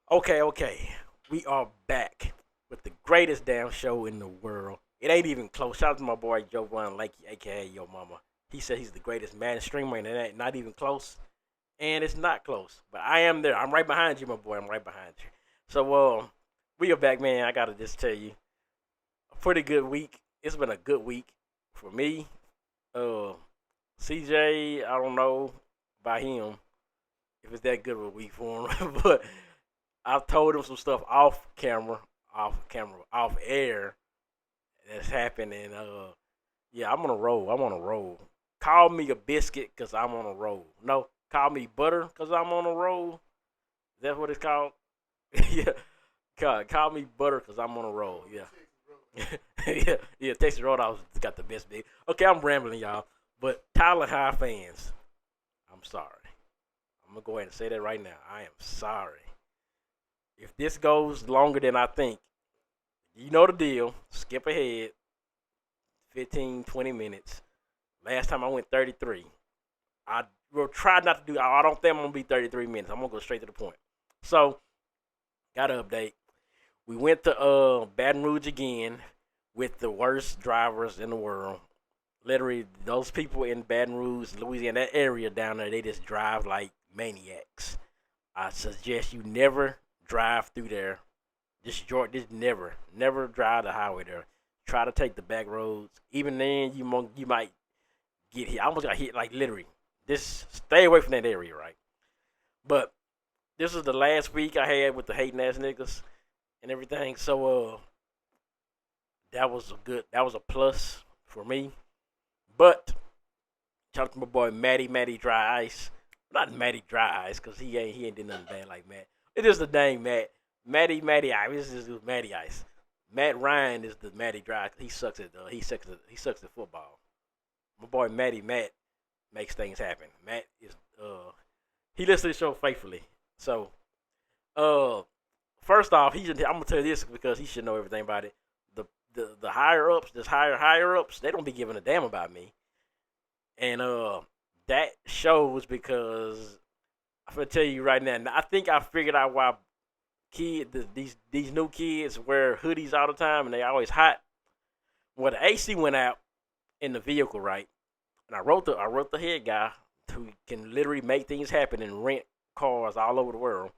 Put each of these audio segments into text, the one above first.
Okay. We are back with the greatest damn show in the world. It ain't even close. Shout out to my boy Joe Von Lakey, aka Yo Mama. He said he's the greatest man streamer, and it ain't not even close. And it's not close. But I am there. I'm right behind you, my boy. I'm right behind you. So we are back, man. I gotta just tell you, a pretty good week. It's been a good week for me. Uh CJ, I don't know about him if it's that good of a week for him, but I've told him some stuff off air that's happened, and yeah, I'm on a roll. I'm on a roll. Call me a biscuit because I'm on a roll. No, call me butter because I'm on a roll. Is that what it's called? Yeah, call me butter because I'm on a roll. Yeah, yeah. Texas Roadhouse got the best big. Okay, I'm rambling, y'all. But Tyler High fans, I'm sorry. I'm gonna go ahead and say that right now. I am sorry. If this goes longer than I think, you know the deal. Skip ahead 15, 20 minutes. Last time I went 33. I will try not to do. I don't think I'm gonna be 33 minutes. I'm gonna go straight to the point. So, got an update. We went to Baton Rouge again with the worst drivers in the world. Literally, those people in Baton Rouge, Louisiana, that area down there, they just drive like maniacs. I suggest you never drive through there. Just never drive the highway there. Try to take the back roads. Even then, you might get hit. I almost got hit like literally. Just stay away from that area, right? But this was the last week I had with the hating ass niggas and everything. So that was a plus for me. But shout out to my boy Matty Dry Ice. Not Matty Dry Ice, cause he ain't did nothing bad like Matt. It is the name Matty Ice. This is Matty Ice. Matt Ryan is the Matty Dry. He sucks at football. My boy Matt makes things happen. Matt is he listens to the show faithfully. So uh first off, I'm gonna tell you this because he should know everything about it. The higher ups, this higher ups, they don't be giving a damn about me. And that shows because I'm gonna tell you right now. I think I figured out why these new kids wear hoodies all the time and they always hot. Well, the AC went out in the vehicle, right? And I wrote the head guy who can literally make things happen and rent cars all over the world.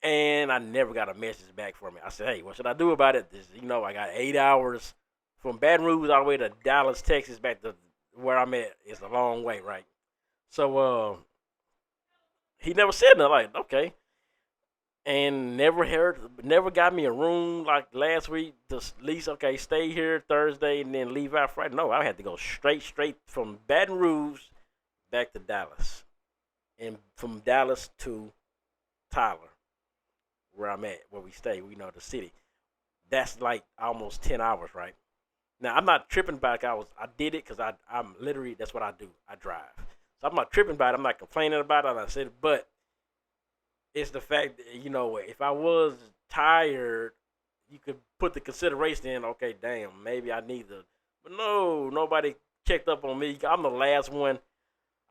And I never got a message back from it. I said, "Hey, what should I do about it?" I got 8 hours from Baton Rouge all the way to Dallas, Texas, back to where I'm at. It's a long way, right? So he never said nothing. Like, okay, and never got me a room like last week. Just at least okay, stay here Thursday and then leave out Friday. No, I had to go straight from Baton Rouge back to Dallas, and from Dallas to Tyler, where I'm at, where we stay. We know the city. That's like almost 10 hours, right? Now I'm not tripping back. I did it because I'm literally that's what I do. I drive, so I'm not tripping about it. I'm not complaining about it. I said, but it's the fact that if I was tired, you could put the consideration in. Okay, damn, maybe I need to. But no, nobody checked up on me. I'm the last one.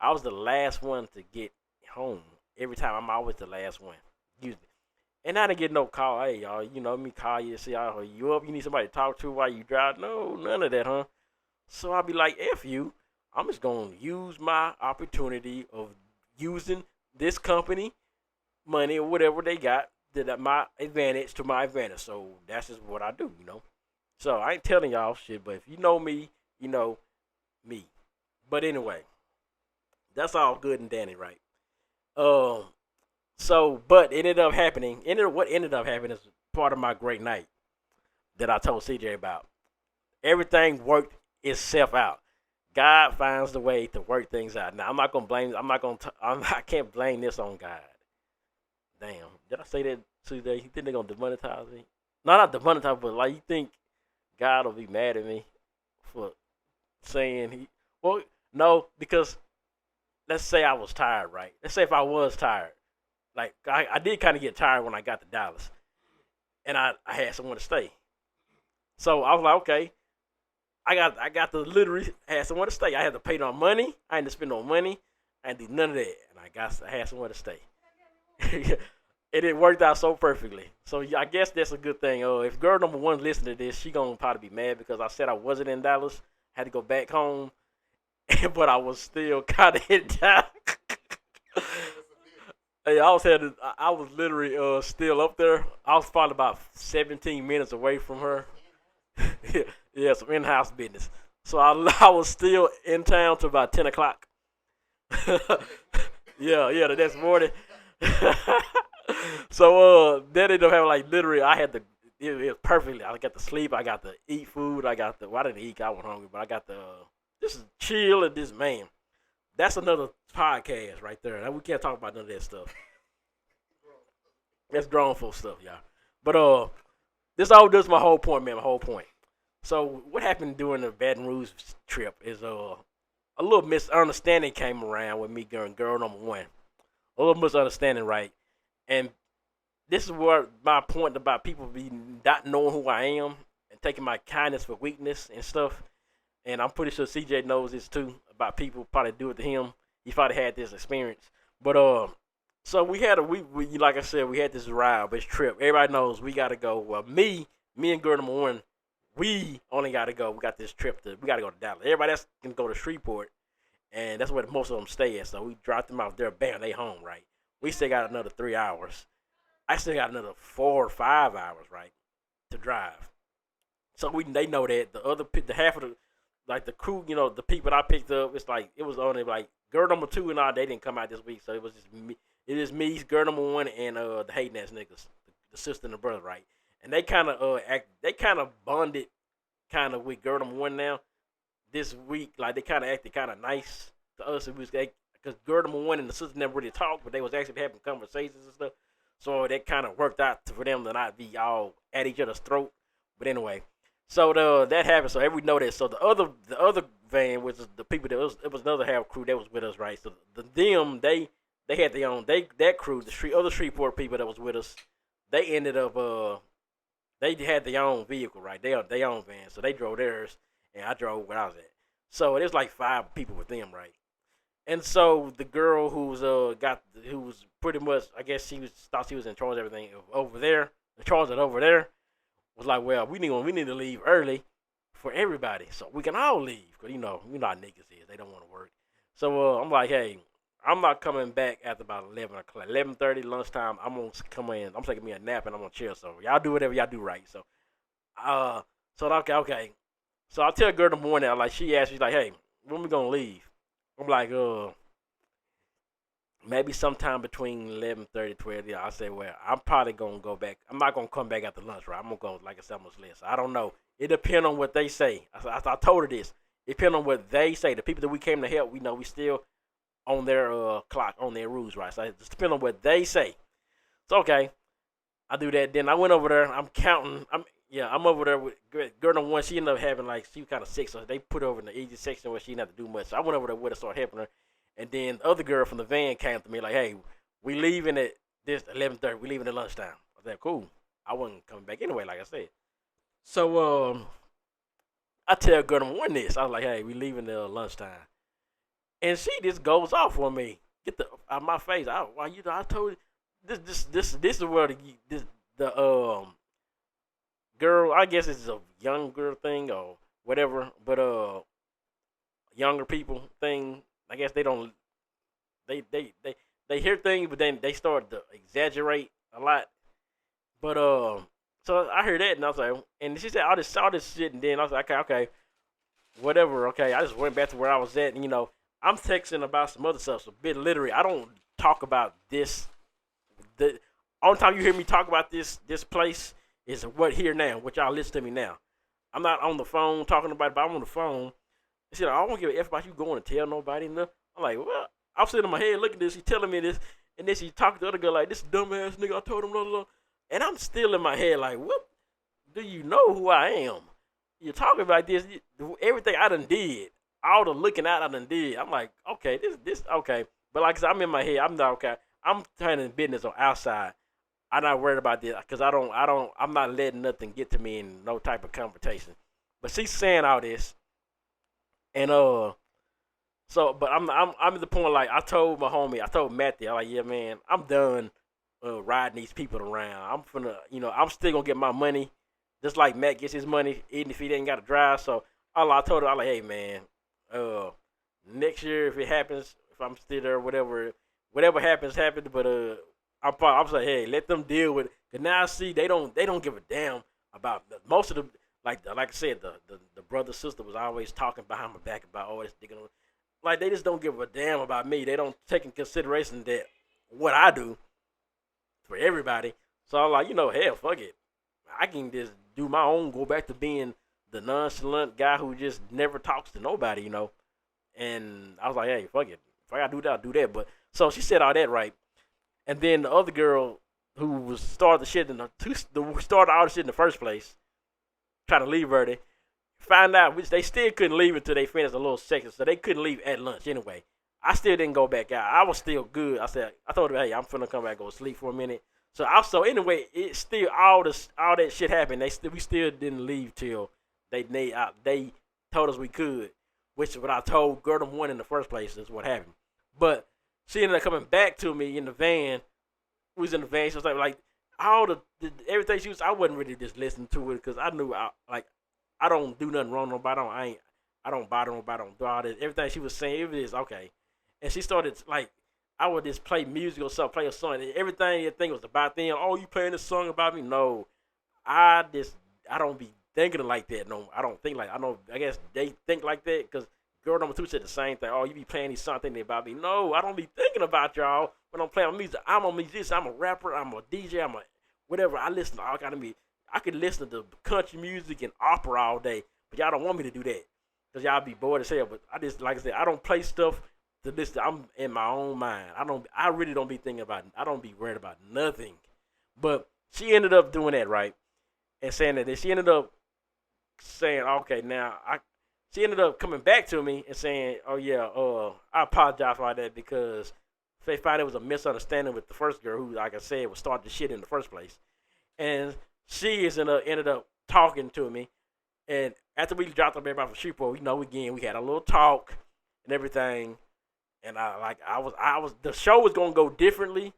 I was the last one to get home. Every time I'm always the last one. Usually. And I didn't get no call. Hey, y'all, let me call you and see how you up. You need somebody to talk to while you drive. No, none of that, huh? So I'll be like, F you. I'm just going to use my opportunity of using this company money or whatever they got that my advantage to my advantage. So that's just what I do. So I ain't telling y'all shit, but if you know me, you know me. But anyway, that's all good and dandy, right? Um, but it ended up happening. What ended up happening is part of my great night that I told CJ about. Everything worked itself out. God finds the way to work things out. Now I'm not gonna blame. I'm not gonna. I can't blame this on God. Damn, did I say that today? You think they're gonna demonetize me? No, not demonetize, but like you think God will be mad at me for saying he? Well, no, because let's say I was tired, right? Let's say if I was tired, like I did kind of get tired when I got to Dallas, and I had somewhere to stay. So I was like, okay, I got to literally had somewhere to stay. I had to pay no money. I had to spend no money. I didn't do none of that, and I had somewhere to stay. And it worked out so perfectly. So yeah, I guess that's a good thing. If girl number one listening to this, she gonna probably be mad because I said I wasn't in Dallas, had to go back home, but I was still kind of in town. Hey, I was literally still up there. I was probably about 17 minutes away from her. Yeah, some in-house business. So I was still in town till about 10 o'clock. Yeah, the next morning. So then it don't have like literally I had to it was perfectly. I got to sleep, I got to eat food, I got the well, I didn't eat, I was hungry, but I got the just chill and this man. That's another podcast right there. We can't talk about none of that stuff. That's grown folk stuff, y'all. But this all does my whole point, man, my whole point. So what happened during the Baton Rouge trip is a little misunderstanding came around with me and girl number one. A little misunderstanding, right? And this is where my point about people be not knowing who I am and taking my kindness for weakness and stuff. And I'm pretty sure CJ knows this too about people probably do it to him. He probably had this experience. But so we had we like I said, we had this ride, this trip. Everybody knows we gotta go. Well, me and girl number one, we only gotta go. We got this trip we gotta go to Dallas. Everybody else can go to Shreveport, and that's where most of them stay at. So we dropped them out there, bam, they home, right? We still got another 3 hours. I still got another 4 or 5 hours, right, to drive. So they know that the half of the like the crew, the people I picked up, it's like it was only like girl number two and all they didn't come out this week, so it was just me. It is me, girl number one, and the hating ass niggas, the sister and the brother, right? And they kind of they kind of bonded, kind of with girl number one now. This week, like they kind of acted kind of nice to us. It was because girl number one and the sister never really talked, but they was actually having conversations and stuff. So that kind of worked out for them to not be all at each other's throat. But anyway, so that happened. So every know that. So the other van, which is the people it was another half crew that was with us, right? So they had their own that crew, the other Shreveport people that was with us. They ended up they had their own vehicle, right? They own van, so they drove theirs, and I drove where I was at. So it was like 5 people with them, right? And so the girl who was pretty much, I guess thought she was in charge of everything over there, the charge of over there was like, well, we need to leave early for everybody so we can all leave because you know how niggas is, they don't want to work. So I'm like, hey, I'm not coming back after about 11 o'clock, 11:30 lunchtime. I'm gonna come in. I'm taking me a nap and I'm gonna chill. So y'all do whatever y'all do right. So okay. So I tell girl in the morning, like she asked me, like, hey, when we gonna leave? I'm like, maybe sometime between 11:30 12. Yeah, I say, well, I'm probably gonna go back. I'm not gonna come back after lunch, right? I'm gonna go, like I said, I'm gonna list. I don't know. It depends on what they say. I told her this. It depends on what they say. The people that we came to help, we know we still on their clock, on their rules, right? So it just depends on what they say. So okay, I do that. Then I went over there. I'm counting. I'm over there with girl number one. She ended up having she was kind of sick, so they put her over in the easy section where she didn't have to do much. So I went over there with her, started helping her. And then the other girl from the van came to me like, hey, we leaving at this 11:30. We leaving at lunchtime. I said, cool. I wasn't coming back anyway, like I said. So I tell girl number one this. I was like, hey, we leaving at lunchtime. And she just goes off on me. Get the out of my face. I told you this is where the girl, I guess it's a younger thing or whatever, but younger people thing. I guess they don't they hear things, but then they start to exaggerate a lot. But so I heard that and I was like, and she said I just saw this shit, and then I was like, okay, whatever, okay. I just went back to where I was at, and I'm texting about some other stuff. So bit literally, I don't talk about this. The only time you hear me talk about this place is what here now, what y'all listen to me now. I'm not on the phone talking about it, but I'm on the phone. She like, I don't give a F about you going to tell nobody. I'm like, well, I'm sitting in my head looking at this. She's telling me this, and then she talking to the other girl like, this dumbass nigga, I told him, blah, blah, blah. And I'm still in my head like, what? Do you know who I am? You're talking about this, everything I done did, all the looking out I done did. I'm like, okay, this, okay. But like I said, I'm in my head. I'm not okay. I'm turning business on outside. I'm not worried about this because I'm not letting nothing get to me in no type of confrontation. But she's saying all this, and so, but I'm at the point like I told my homie, I told Matthew, I'm like, yeah, man, I'm done riding these people around. I'm still gonna get my money, just like Matt gets his money, even if he ain't got to drive. So all I told her, I like, hey man, uh, next year if it happens, if I'm still there, whatever happens, happens. But I'm saying, hey, let them deal with it. Cause now I see they don't give a damn about most of the like I said, the brother sister was always talking behind my back about all this digging. Like they just don't give a damn about me. They don't take in consideration that what I do for everybody. So I'm like, hell, fuck it. I can just do my own, go back to being the nonchalant guy who just never talks to nobody. And I was like, hey, fuck it. If I gotta do that, I'll do that. But so she said all that right. And then the other girl who was started the shit started all the shit in the first place, trying to leave early, find out which they still couldn't leave until they finished a little section, so they couldn't leave at lunch anyway. I still didn't go back out. I was still good. I told her, hey, I'm finna come back, go sleep for a minute. So anyway, it still all that shit happened. We still didn't leave till they told us we could, which is what I told girl number one in the first place is what happened. But she ended up coming back to me in the van. We was in the van. She was like all the everything she was. I wasn't really just listening to it because I knew I don't do nothing wrong to nobody. I don't bother nobody. I don't do all this. Everything she was saying, it was okay. And she started I would just play music or something, play a song. And everything you think was about them. Oh, you playing this song about me? No, I don't be thinking like that. No, I don't think like I guess they think like that because girl number two said the same thing. Oh, you be playing these songs thinking about me? No, I don't be thinking about y'all when I'm playing music. I'm a musician. I'm a rapper. I'm a DJ. I'm a whatever. I listen to all kind of music. I could listen to country music and opera all day, but y'all don't want me to do that because y'all be bored as hell. But I just, like I said, I don't play stuff to listen. I'm in my own mind. I really don't be thinking about. I don't be worried about nothing. But she ended up doing that, right, and saying that. She ended up saying, okay, now She ended up coming back to me and saying, oh yeah, I apologize for that because they found it was a misunderstanding with the first girl who, like I said, was starting the shit in the first place, and she ended up talking to me, and after we dropped up everybody from Shreveport, again we had a little talk and everything, and the show was gonna go differently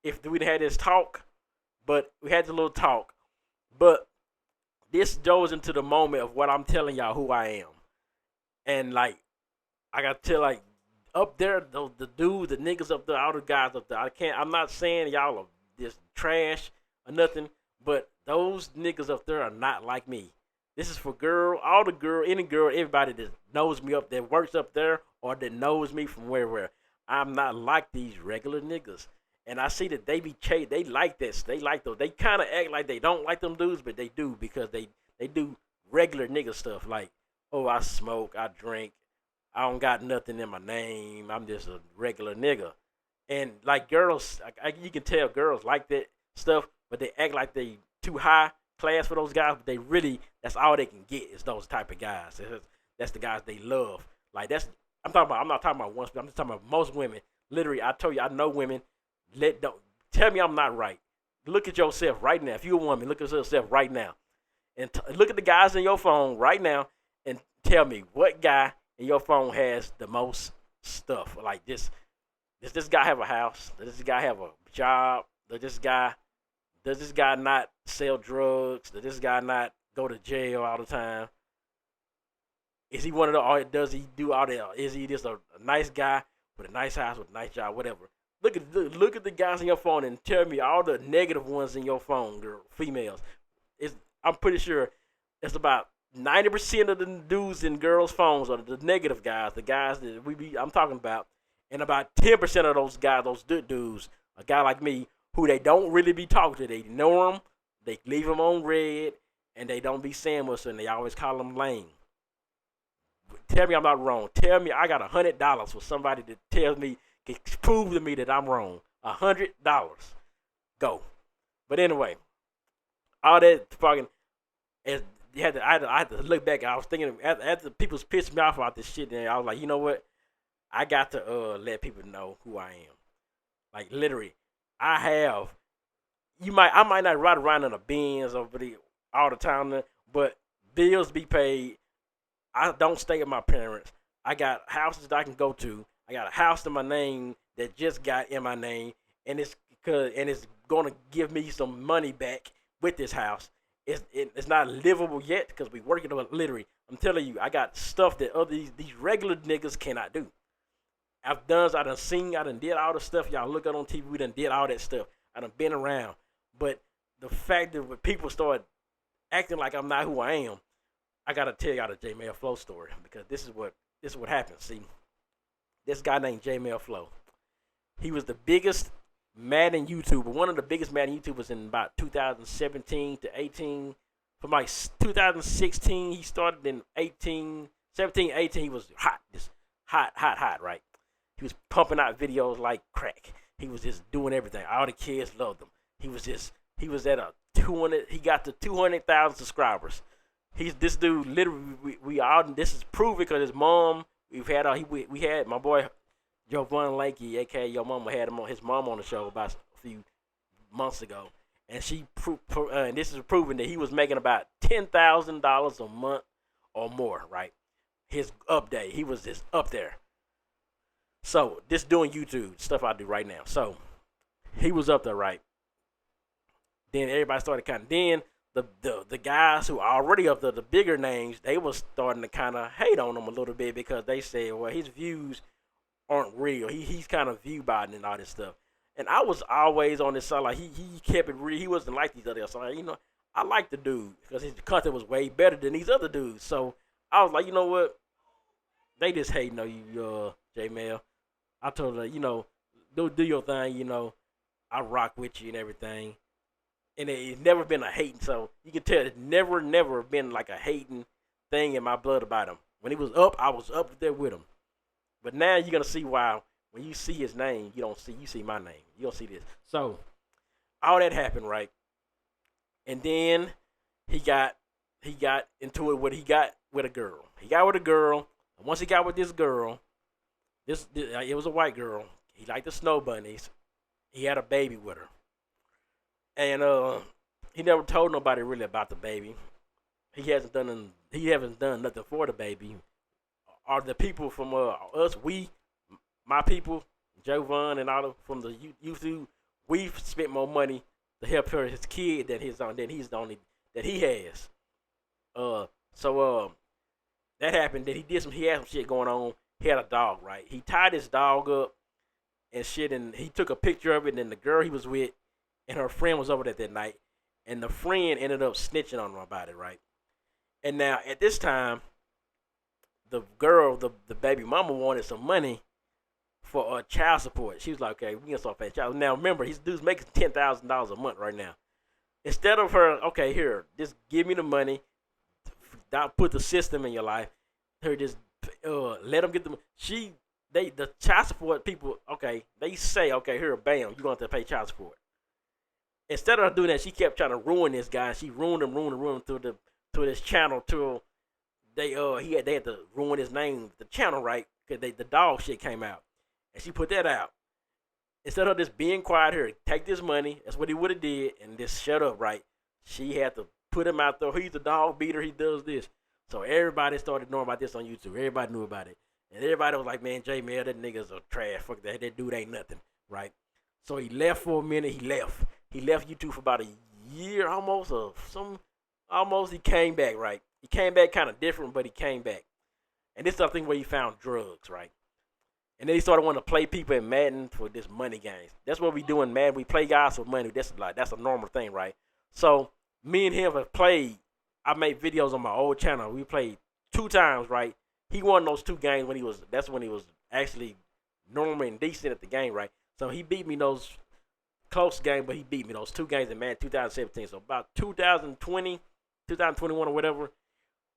if we'd had this talk, but we had the little talk, but this goes into the moment of what I'm telling y'all who I am, and I got to tell up there the dudes, the niggas up there, all the guys up there. I'm not saying y'all are just trash or nothing. But those niggas up there are not like me. This is for any girl, everybody that knows me that works up there or that knows me from where. I'm not like these regular niggas. And I see that they they like this. They like those. They kind of act like they don't like them dudes, but they do because they do regular nigga stuff like, oh, I smoke, I drink, I don't got nothing in my name. I'm just a regular nigga. And girls, you can tell girls like that stuff, but they act like they too high class for those guys. But that's all they can get is those type of guys. That's the guys they love. I'm not talking about one. I'm just talking about most women. Literally, I told you, I know women. Don't tell me I'm not right. Look at yourself right now. If you're a woman, look at yourself right now, and look at the guys in your phone right now, and tell me what guy in your phone has the most stuff like this. Does this guy have a house? Does this guy have a job? Does this guy not sell drugs? Does this guy not go to jail all the time? Is he one of the, or does he do all that? Is he just a nice guy with a nice house, with a nice job, whatever? Look at the guys in your phone and tell me all the negative ones in your phone, girl, females. I'm pretty sure it's about 90% of the dudes in girls' phones are the negative guys, the guys that I'm talking about, and about 10% of those guys, those good dudes, a guy like me, who they don't really be talking to. They ignore them, they leave them on red, and they don't be saying much, and they always call them lame. Tell me I'm not wrong. Tell me I got $100 for somebody that tells me, can prove to me that I'm wrong. $100. Go. But anyway, all that fucking, I had to look back. I was thinking after people's pissed me off about this shit, and I was like, you know what? I got to let people know who I am. Like literally, I might not ride around in a Benz all the time, but bills be paid. I don't stay with my parents. I got houses that I can go to. I got a house in my name that just got in my name, and it's and it's gonna give me some money back with this house. It's not livable yet because we working on it. Literally, I'm telling you, I got stuff that these regular niggas cannot do. I done seen, I done did all the stuff y'all look at on TV. We done did all that stuff. I done been around, but the fact that when people start acting like I'm not who I am, I gotta tell y'all the Jmellflo story because this is what happened. See, this guy named Jmellflo, he was the biggest Madden YouTuber, one of the biggest Madden YouTubers in about 2017 to 18. From like 2016, he started in 17, 18. He was hot, just hot, right? He was pumping out videos like crack. He was just doing everything. All the kids loved him. He was at a 200. He got to 200,000 subscribers. He's this dude. Literally, we all. This is proven because his mom. We had my boy Jovan Lanky, aka Your Mama, had his mom on the show about a few months ago, and and this is proving that he was making about $10,000 a month or more, right? His update, he was just up there. So this doing YouTube stuff I do right now. So he was up there, right? Then everybody started then the guys who are already up there, the bigger names, they was starting to kind of hate on him a little bit because they said, well, his views aren't real. He's kind of view botting and all this stuff. And I was always on this side, like he kept it real. He wasn't like these other guys. So I like the dude because his content was way better than these other dudes. So I was like, you know what? They just hating on you, Jmell. I told her, do your thing. I rock with you and everything. And it's never been a hating. So you can tell it's never been like a hating thing in my blood about him. When he was up, I was up there with him. But now you're gonna see why when you see his name, you see my name. You don't see this. So all that happened, right? And then he got into it he got with a girl. He got with a girl. And once he got with this girl, it was a white girl. He liked the snow bunnies. He had a baby with her. And he never told nobody really about the baby. He hasn't done nothing for the baby. Are the people from us, my people, Jovan and all from the YouTube, we've spent more money to help her his kid than he's the only that he has. So that happened. That he had some shit going on. He had a dog, right? He tied his dog up and shit, and he took a picture of it. And then the girl he was with and her friend was over there that night, and the friend ended up snitching on him about it, right? And now at this time, the girl, the baby mama, wanted some money for child support. She was like, okay, we can start paying child. Now remember, his dude's making $10,000 a month right now. Instead of her, okay, here, just give me the money, put the system in your life. Her just let them get the child support people. Okay, they say, okay, here, bam, you're going to have to pay child support. Instead of doing that, she kept trying to ruin this guy. She ruined him through this channel till they had to ruin his name, the channel, right? Because the dog shit came out, and she put that out. Instead of just being quiet here, take this money. That's what he would have did, and just shut up, right? She had to put him out there. He's a dog beater. He does this. So everybody started knowing about this on YouTube. Everybody knew about it, and everybody was like, "Man, Jmell, that nigga's a trash. Fuck that. That dude ain't nothing, right?" So he left for a minute. He left YouTube for about a year, almost, or some. Almost. He came back, right? He came back kind of different, but he came back. And this is the thing where he found drugs, right? And then he started wanting to play people in Madden for this money games. That's what we do in Madden. We play guys for money. That's a normal thing, right? So me and him have played. I made videos on my old channel. We played 2 times, right? He won those 2 games that's when he was actually normal and decent at the game, right? So he beat me those close games, but he beat me those 2 games in Madden 2017. So about 2020, 2021 or whatever,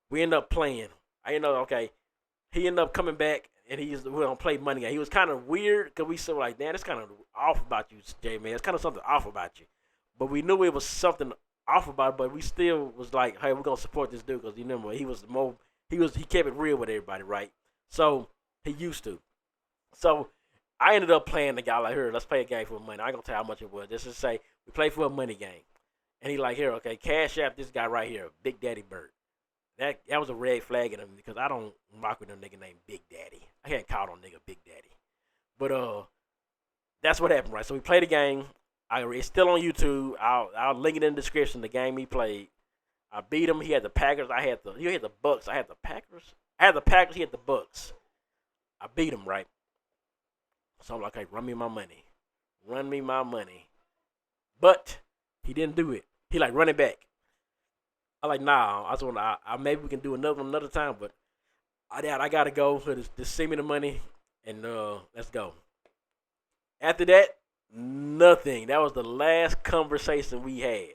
we end up playing. He ended up coming back, and we don't play money game. He was kind of weird because we said like, damn, it's kind of off about you, J-Man. It's kind of something off about you. But we knew it was something off about it, but we still was like, hey, we're going to support this dude because you remember, he kept it real with everybody, right? So he used to. So I ended up playing the guy like, here, let's play a game for money. I ain't going to tell you how much it was. Just to say, we played for a money game. And he like, here, okay, cash app this guy right here, Big Daddy Bird. That was a red flag in him because I don't rock with no nigga named Big Daddy. I can't call no nigga Big Daddy. But that's what happened, right? So we played the game. It's still on YouTube. I'll link it in the description. The game he played. I beat him. He had the Packers. He had the Bucks. I had the Packers. I had the Packers. He had the Bucks. I beat him, right? So I'm like, hey, run me my money. Run me my money. But he didn't do it. He like, run it back. I like, nah. I just want to, maybe we can do another time, but I got to go. So just send me the money and let's go. After that, nothing. That was the last conversation we had.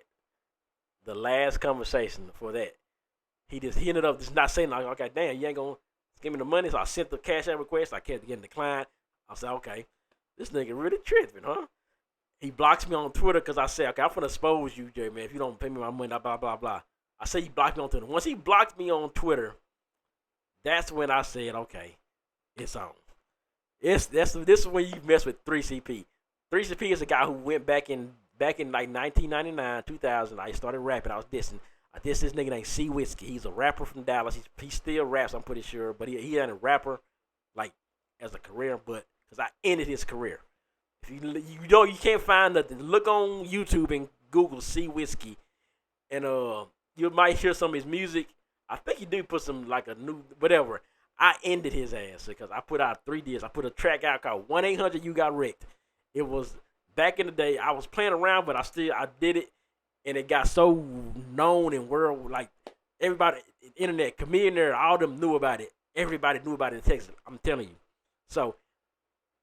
The last conversation for that. He ended up just not saying, like, okay, damn, you ain't going to give me the money. So I sent the cash out request. I kept getting declined. I said, okay, this nigga really tripping, huh? He blocks me on Twitter because I said, okay, I'm going to expose you, Jay, man, if you don't pay me my money, blah, blah, blah. I say he blocked me on Twitter. Once he blocked me on Twitter, that's when I said, okay, it's on. This is when you mess with 3CP. 3CP is a guy who went back in like 1999, 2000. I started rapping. I was dissing. I dissed this nigga named C Whiskey. He's a rapper from Dallas. He still raps, I'm pretty sure, but he ain't a rapper like as a career, but because I ended his career. If you can't find nothing, look on YouTube and Google C Whiskey, and you might hear some of his music. I think he do put some like a new whatever. I ended his ass because I put out 3 discs. I put a track out called 1-800 You Got Wrecked. It was back in the day. I was playing around, but I did it, and it got so known in world like everybody, internet, comedian, all of them knew about it. Everybody knew about it in Texas. I'm telling you. So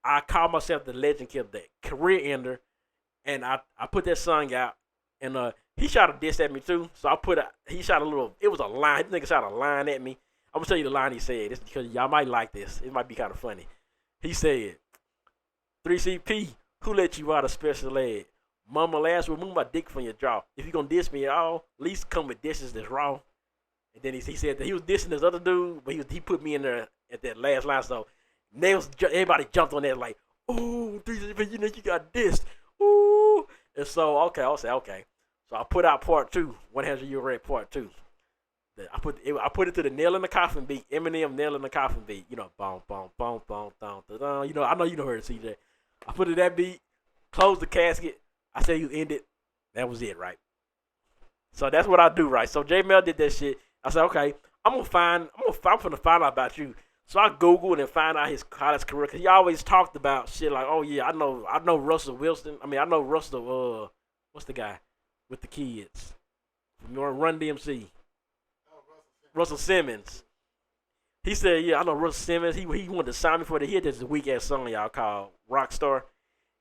I call myself the Legend Killer, the career ender, and I put that song out, and he shot a diss at me too. So he shot a little. It was a line. This nigga shot a line at me. I'm gonna tell you the line he said. This because y'all might like this. It might be kind of funny. He said, "3CP, who let you out of special ed? Mama last remove my dick from your jaw. If you gonna diss me at all, at least come with dishes that's raw." And then he said that he was dissing this other dude, but he put me in there at that last line. So everybody jumped on that like, "Ooh, 3CP, you know you got dissed." Ooh, and so I'll say okay. So I put out part 2, 100 You Read part 2. I put it to the nail in the coffin beat, Eminem nail in the coffin beat. You know, boom, boom, boom, boom, boom, boom. You know, I know you heard it, CJ. I put it to that beat, closed the casket. I said you end it. That was it, right? So that's what I do, right? So Jmell did that shit. I said, okay, I'm gonna find out about you. So I Googled and find out his college career because he always talked about shit like, oh yeah, I know Russell Wilson. I mean, I know Russell. What's the guy with the kids from Run DMC? Russell Simmons. He said, yeah, I know Russell Simmons. He wanted to sign me for the hit. There's a weak ass song y'all called Rockstar.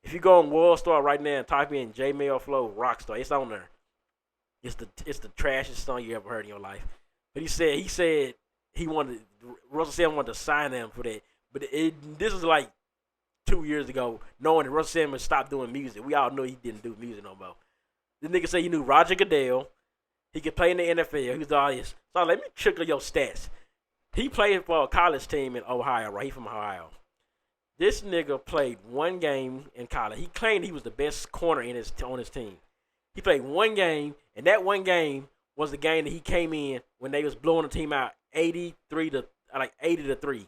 If you go on Worldstar right now and type in Jmellflo Rockstar, it's on there. It's the trashiest song you ever heard in your life. But he said Russell Simmons wanted to sign him for that. But this was like 2 years ago, knowing that Russell Simmons stopped doing music. We all knew he didn't do music no more. This nigga said he knew Roger Goodell. He could play in the NFL. He was all this. So let me check your stats. He played for a college team in Ohio, right? He from Ohio. This nigga played one game in college. He claimed he was the best corner on his team. He played one game, and that one game was the game that he came in when they was blowing the team out 80 to 3.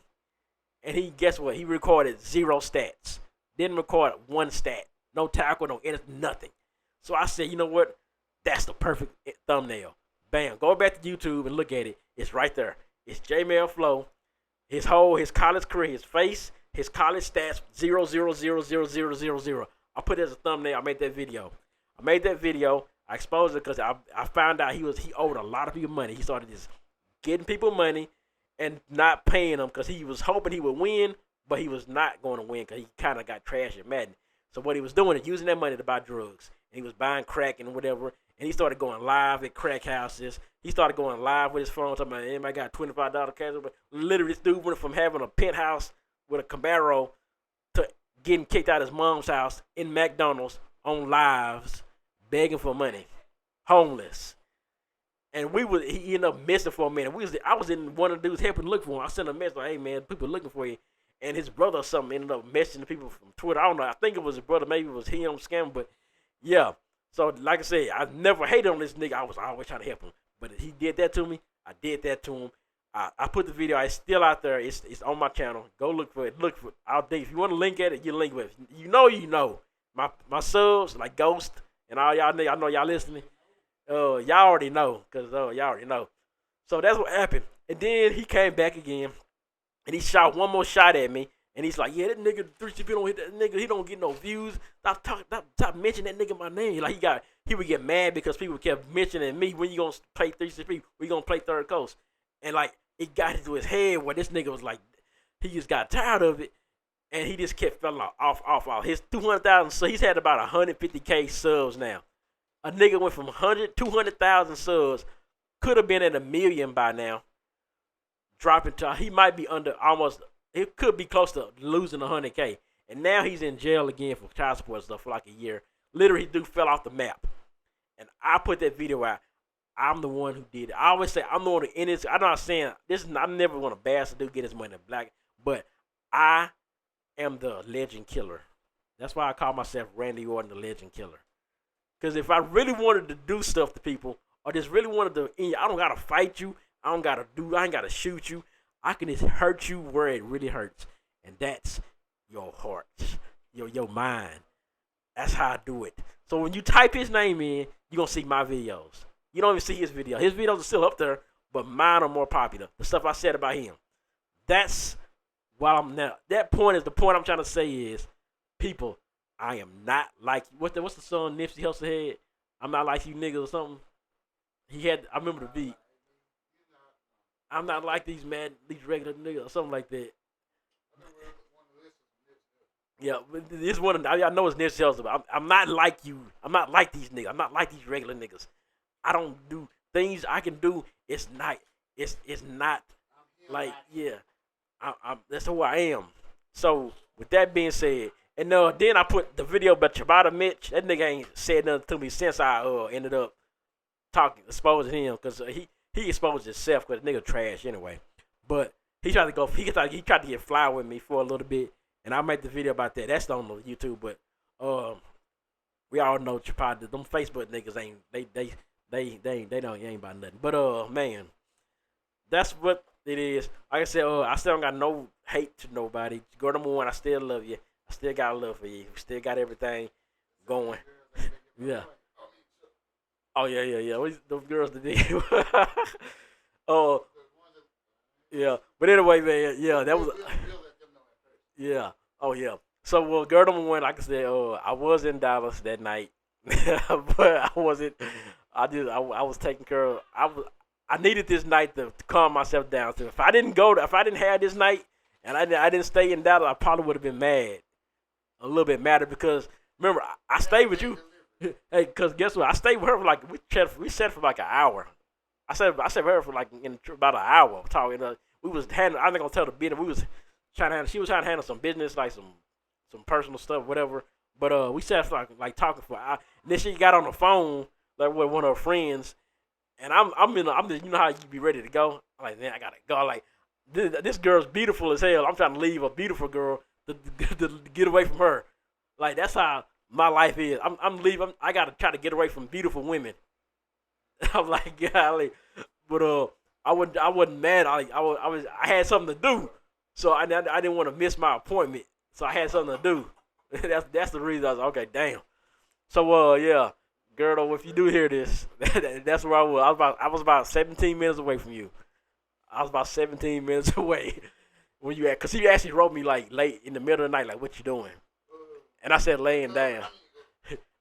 And guess what? He recorded 0 stats. Didn't record 1 stat. No tackle, no nothing. So I said, you know what? That's the perfect thumbnail. Bam. Go back to YouTube and look at it. It's right there. It's Jmellflo. His college career, his face, his college stats, 0, 0, 0, 0, 0, 0, 0. I put it as a thumbnail. I made that video. I exposed it because I found out he owed a lot of people money. He started just getting people money and not paying them because he was hoping he would win, but he was not going to win because he kind of got trashed at Madden. So what he was doing is using that money to buy drugs. And he was buying crack and whatever. And he started going live at crack houses. He started going live with his phone, talking about anybody got $25 cash. But literally, this dude went from having a penthouse with a Camaro to getting kicked out of his mom's house in McDonald's on lives, begging for money, homeless. And he ended up missing for a minute. I was in one of the dudes helping look for him. I sent a message like, hey man, people looking for you. And his brother or something ended up messaging the people from Twitter. I don't know. I think it was his brother. Maybe it was him scamming. But yeah. So like I said, I never hated on this nigga. I was always trying to help him. But he did that to me. I did that to him. I put the video. It's still out there. It's on my channel. Go look for it. Look for it. I'll dig. If you want to link at it, you link with it. You know. my subs like Ghost and all y'all niggas. I know y'all listening. Y'all already know, cause y'all already know. So that's what happened. And then he came back again, and he shot one more shot at me. And he's like, yeah, that nigga 3CP don't hit that nigga. He don't get no views. Stop mentioning that nigga my name. Like he would get mad because people kept mentioning me. When you gonna play 3CP? We gonna play Third Coast? And like it got into his head where this nigga was like, he just got tired of it, and he just kept falling off. His 200,000. So he's had about 150K subs now. A nigga went from 200,000 subs, could have been at 1 million by now. Dropping to he might be under almost. It could be close to losing 100K. And now he's in jail again for child support stuff for like a year. Literally, dude fell off the map. And I put that video out. I'm the one who did it. I always say I'm the one who ended it. I'm not saying this. I'm never going to bash the dude get his money black. But I am the legend killer. That's why I call myself Randy Orton, the legend killer. Because if I really wanted to do stuff to people, or just really wanted to, I don't got to fight you. I ain't got to shoot you. I can just hurt you where it really hurts. And that's your heart, your mind. That's how I do it. So when you type his name in, you're going to see my videos. You don't even see his video. His videos are still up there, but mine are more popular. The stuff I said about him. That's why I'm now. That point is the point I'm trying to say is, people, I am not like, what's the song Nipsey Hussle had? I'm not like you niggas or something. I remember the beat. I'm not like these regular niggas or something like that. Yeah, this one I know it's Nipsey Hussle, but I'm not like you. I'm not like these niggas. I'm not like these regular niggas. I don't do things I can do. It's not like yeah. That's who I am. So with that being said, and then I put the video about Chabada Mitch. That nigga ain't said nothing to me since I ended up exposing him because he exposed himself because the nigga trash anyway. But he tried to get fly with me for a little bit, and I made the video about that. That's on the YouTube, but we all know Chapada. Them Facebook niggas ain't ain't about nothing. But man, that's what it is. Like I said, I still don't got no hate to nobody. Go to one, I still love you. I still got love for you. We still got everything going. Yeah. Oh yeah. Those girls today. Oh yeah. But anyway, man, yeah, that was yeah. Oh yeah. So girl number one, like I said, I was in Dallas that night, but I wasn't. I was taking care of. I needed this night to calm myself down. So if I didn't have this night and I didn't stay in Dallas, I probably would have been mad, a little bit madder because remember I stayed with you. Hey, cause guess what? I stayed with her for like we sat for like an hour. I sat with her for like about an hour talking. We was handling. I'm not gonna tell the business. We was trying to handle. She was trying to handle some business, like some personal stuff, whatever. But we sat for like talking for an hour. And then she got on the phone like with one of her friends, and I'm just, you know how you be ready to go. I'm like, man, I gotta go. Like this girl's beautiful as hell. I'm trying to leave a beautiful girl to get away from her. Like that's how my life is. I'm leaving. I gotta try to get away from beautiful women. I'm like, golly, but I wasn't mad. I had something to do, so I didn't want to miss my appointment. So I had something to do. that's the reason I was like, okay, damn. So yeah, girl, if you do hear this, that's where I was. I was about 17 minutes away from you. I was about 17 minutes away when you cause he actually wrote me like late in the middle of the night, like, what you doing? And I said laying down.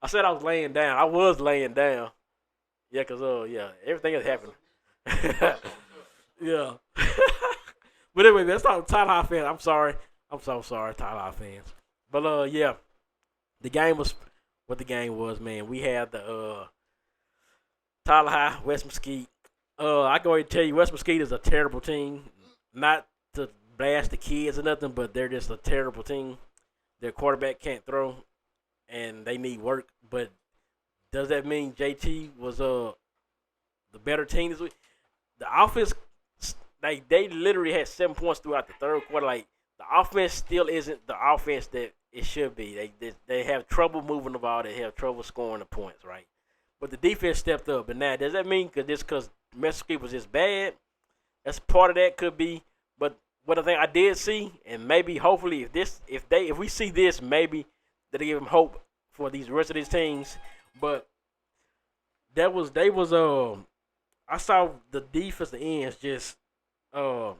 I said I was laying down. I was laying down. Yeah, cause yeah, everything is happening. Yeah. But anyway, that's not Tyler fans. I'm sorry. I'm so sorry, Tyler fans. But yeah, the game was what the game was, man. We had the Tyler High, West Mesquite. I can already tell you, West Mesquite is a terrible team. Not to blast the kids or nothing, but they're just a terrible team. Their quarterback can't throw, and they need work. But does that mean JT was the better team this week? The offense, like they literally had 7 points throughout the third quarter. Like the offense still isn't the offense that it should be. They have trouble moving the ball. They have trouble scoring the points, right? But the defense stepped up. But now, does that mean because Mesquite was just bad? That's part of that could be. But what I think I did see, and maybe hopefully if we see this, maybe that'll give them hope for these rest of these teams. But they was I saw the defensive ends just uh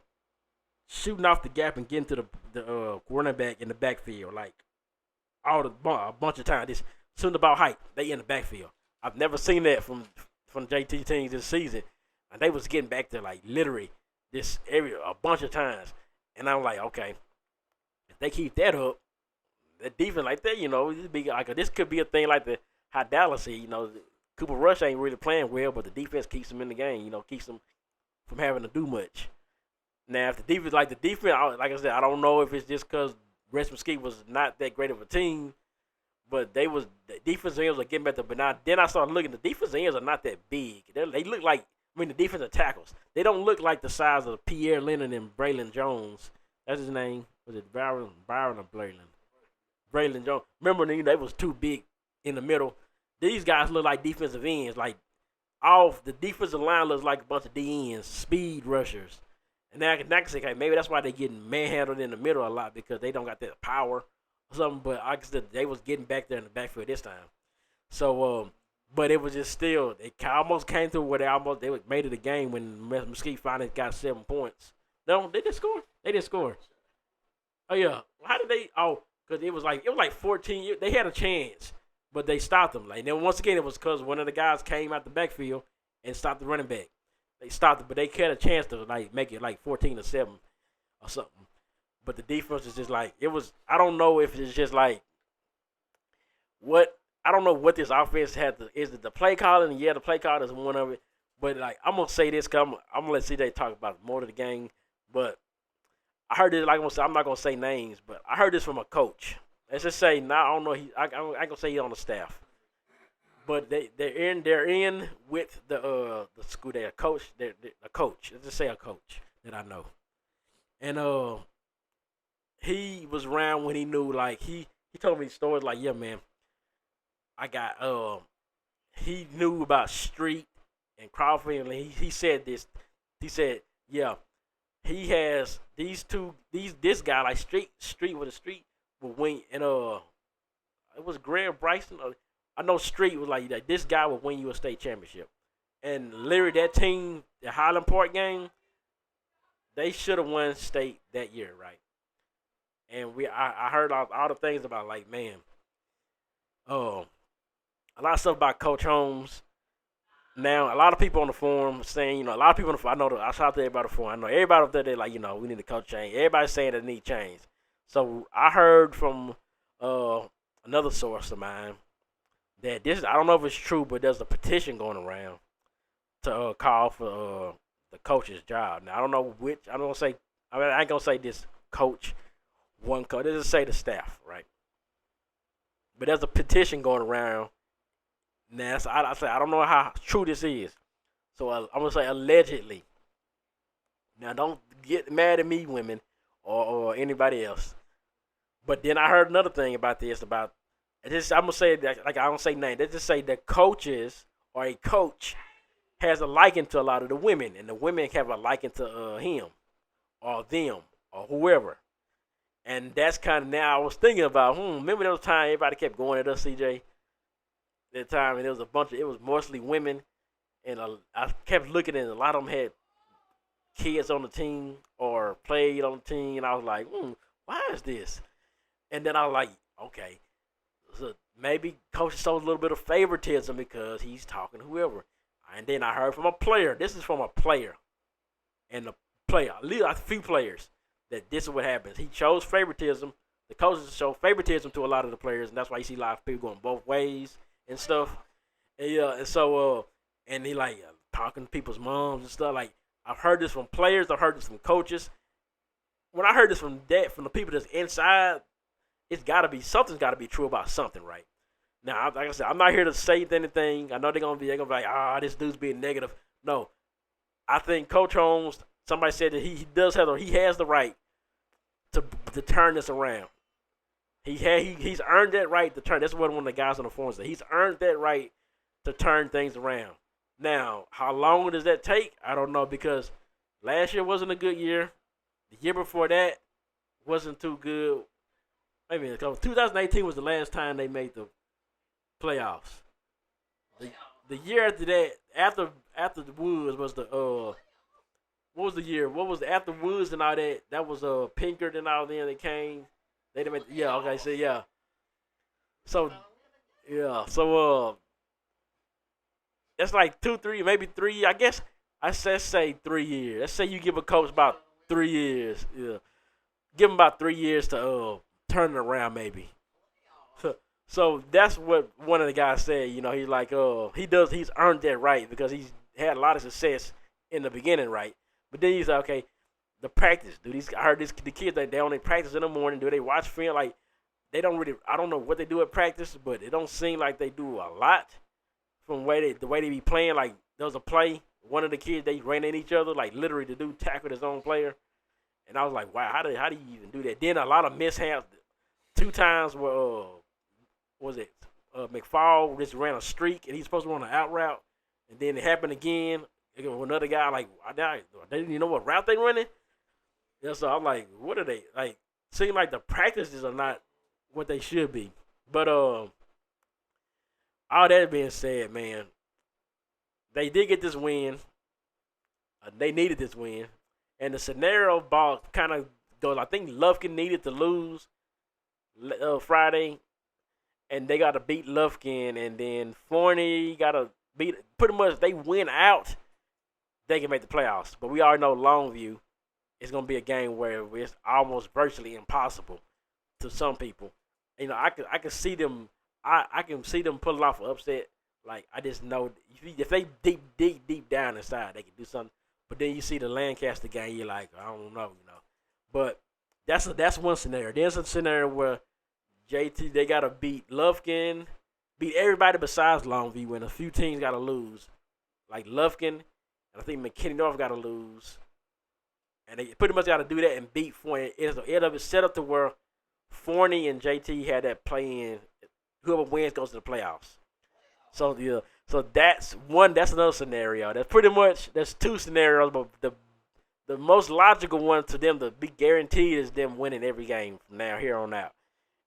shooting off the gap and getting to the running back in the backfield like a bunch of times. Just soon about height, they in the backfield. I've never seen that from JT teams this season, and they was getting back there like literally this area a bunch of times. And I'm like, okay, if they keep that up, the defense like that, this could be a thing like how Dallas is. Cooper Rush ain't really playing well, but the defense keeps them in the game. Keeps them from having to do much. Now, if the defense, like I said, I don't know if it's just because West Mesquite was not that great of a team, but the defensive ends are getting better. But now, then I started looking. The defensive ends are not that big. They look like, the defensive tackles. They don't look like the size of Pierre Leonard and Braylon Jones. That's his name. Was it Byron or Braylon? Braylon Jones. Remember, they was too big in the middle. These guys look like defensive ends. Like, off the defensive line looks like a bunch of D ends, speed rushers. And now I can say, okay, maybe that's why they're getting manhandled in the middle a lot because they don't got that power or something. But like I said, they was getting back there in the backfield this time. So, but it was just still, it almost came through where they made it a game when Mesquite finally got 7 points. No, they didn't score. They didn't score. Oh yeah, how did they? Oh, because it was like 14. They had a chance, but they stopped them. Like, and then once again, it was because one of the guys came out the backfield and stopped the running back. They stopped it, but they had a chance to make it 14-7 or something. But the defense is just it was. I don't know if it's just what. I don't know what this offense had to. Is it the play calling? Yeah, the play calling is one of it. But I'm gonna say this because I'm gonna let CJ talk about more of the game. But I heard this. I'm not gonna say names, but I heard this from a coach. Let's just say, I don't know. I gonna say he's on the staff. But they're in with the school. They're a coach. They're a coach. Let's just say a coach that I know. And he was around when he knew. He told me stories yeah, man. I got he knew about Street and Crawford. And he said this. He said, yeah, he has this guy Street with a Street will win. And it was Graham Bryson. I know Street was like this guy will win you a state championship. And literally that team, the Highland Park game, they should have won state that year, right? And I heard all the things about man, a lot of stuff about Coach Holmes. Now, a lot of people on the forum saying, a lot of people on the forum, I shout to everybody on the forum. I know everybody up there, they're we need a coach change. Everybody's saying they need change. So I heard from another source of mine that I don't know if it's true, but there's a petition going around to call for the coach's job. Now, I don't know which, I ain't going to say this coach, one coach. Let's just say the staff, right? But there's a petition going around. Now, I don't know how true this is. So I'm going to say allegedly. Now, don't get mad at me, women, or anybody else. But then I heard another thing about this, I'm going to say that, I don't say name. They just say that coaches or a coach has a liking to a lot of the women, and the women have a liking to him or them or whoever. And that's kind of now I was thinking about, remember those times everybody kept going at us, CJ? That time, and it was mostly women, and I kept looking, and a lot of them had kids on the team or played on the team, and I was like, why is this? And then I was like, okay, so maybe coach shows a little bit of favoritism because he's talking to whoever. And then I heard from a player. This is from a player, and the player, at least a few players, that this is what happens. He shows favoritism. The coaches show favoritism to a lot of the players, and that's why you see a lot of people going both ways and stuff. And so and he talking to people's moms and stuff. I've heard this from players. I've heard this from coaches. When I heard this from the people that's inside, something's got to be true about something, right? Now, like I said, I'm not here to say anything. I know they're gonna be like, this dude's being negative. No, I think Coach Holmes. Somebody said that he has the right to turn this around. He's earned that right to turn. That's what one of the guys on the forum said. He's earned that right to turn things around. Now, how long does that take? I don't know, because last year wasn't a good year. The year before that wasn't too good. 2018 was the last time they made the playoffs. The, the year after that, after the Woods was the what was the year? What was the, after Woods and all that? That was Pinkert and all them that came. They didn't make yeah, okay, so yeah. So yeah, so that's like 2, 3, maybe 3. I guess I said say 3 years. Let's say you give a coach about 3 years. Yeah, give him about 3 years to turn it around, maybe. So that's what one of the guys said. You know, he's like, he's earned that right because he's had a lot of success in the beginning, right? But then he's like, okay, the practice, dude. I heard the kids they only practice in the morning. Do they watch film? Like they don't really. I don't know what they do at practice, but it don't seem like they do a lot. From the way they be playing, like there was a play, one of the kids they ran at each other, like literally the dude tackled his own player, and I was like, wow, how do you even do that? Then a lot of mishaps. 2 times where was it McFall just ran a streak and he's supposed to run an out route, and then it happened again. Another guy like they didn't even know what route they running. Yeah, so I'm like, what are they like? Seem like the practices are not what they should be, but all that being said, man, they did get this win. They needed this win. And the scenario ball kind of goes, I think Lufkin needed to lose Friday, and they got to beat Lufkin, and then Forney got to beat, pretty much they win out, they can make the playoffs. But we already know Longview is going to be a game where it's almost virtually impossible to some people. You know, I can see them. I can see them pulling off an upset. Like I just know if they deep down inside, they can do something. But then you see the Lancaster game, you're like, I don't know, you know. But that's one scenario. There's a scenario where JT they gotta beat Lufkin, beat everybody besides Longview, and a few teams gotta lose. Like Lufkin, and I think McKinney North gotta lose. And they pretty much gotta do that and beat Forney. It's set up to where Forney and JT had that play in. Whoever wins goes to the playoffs. So yeah, so that's one. That's another scenario. That's pretty much that's 2 scenarios, but the most logical one to them to be guaranteed is them winning every game from now here on out.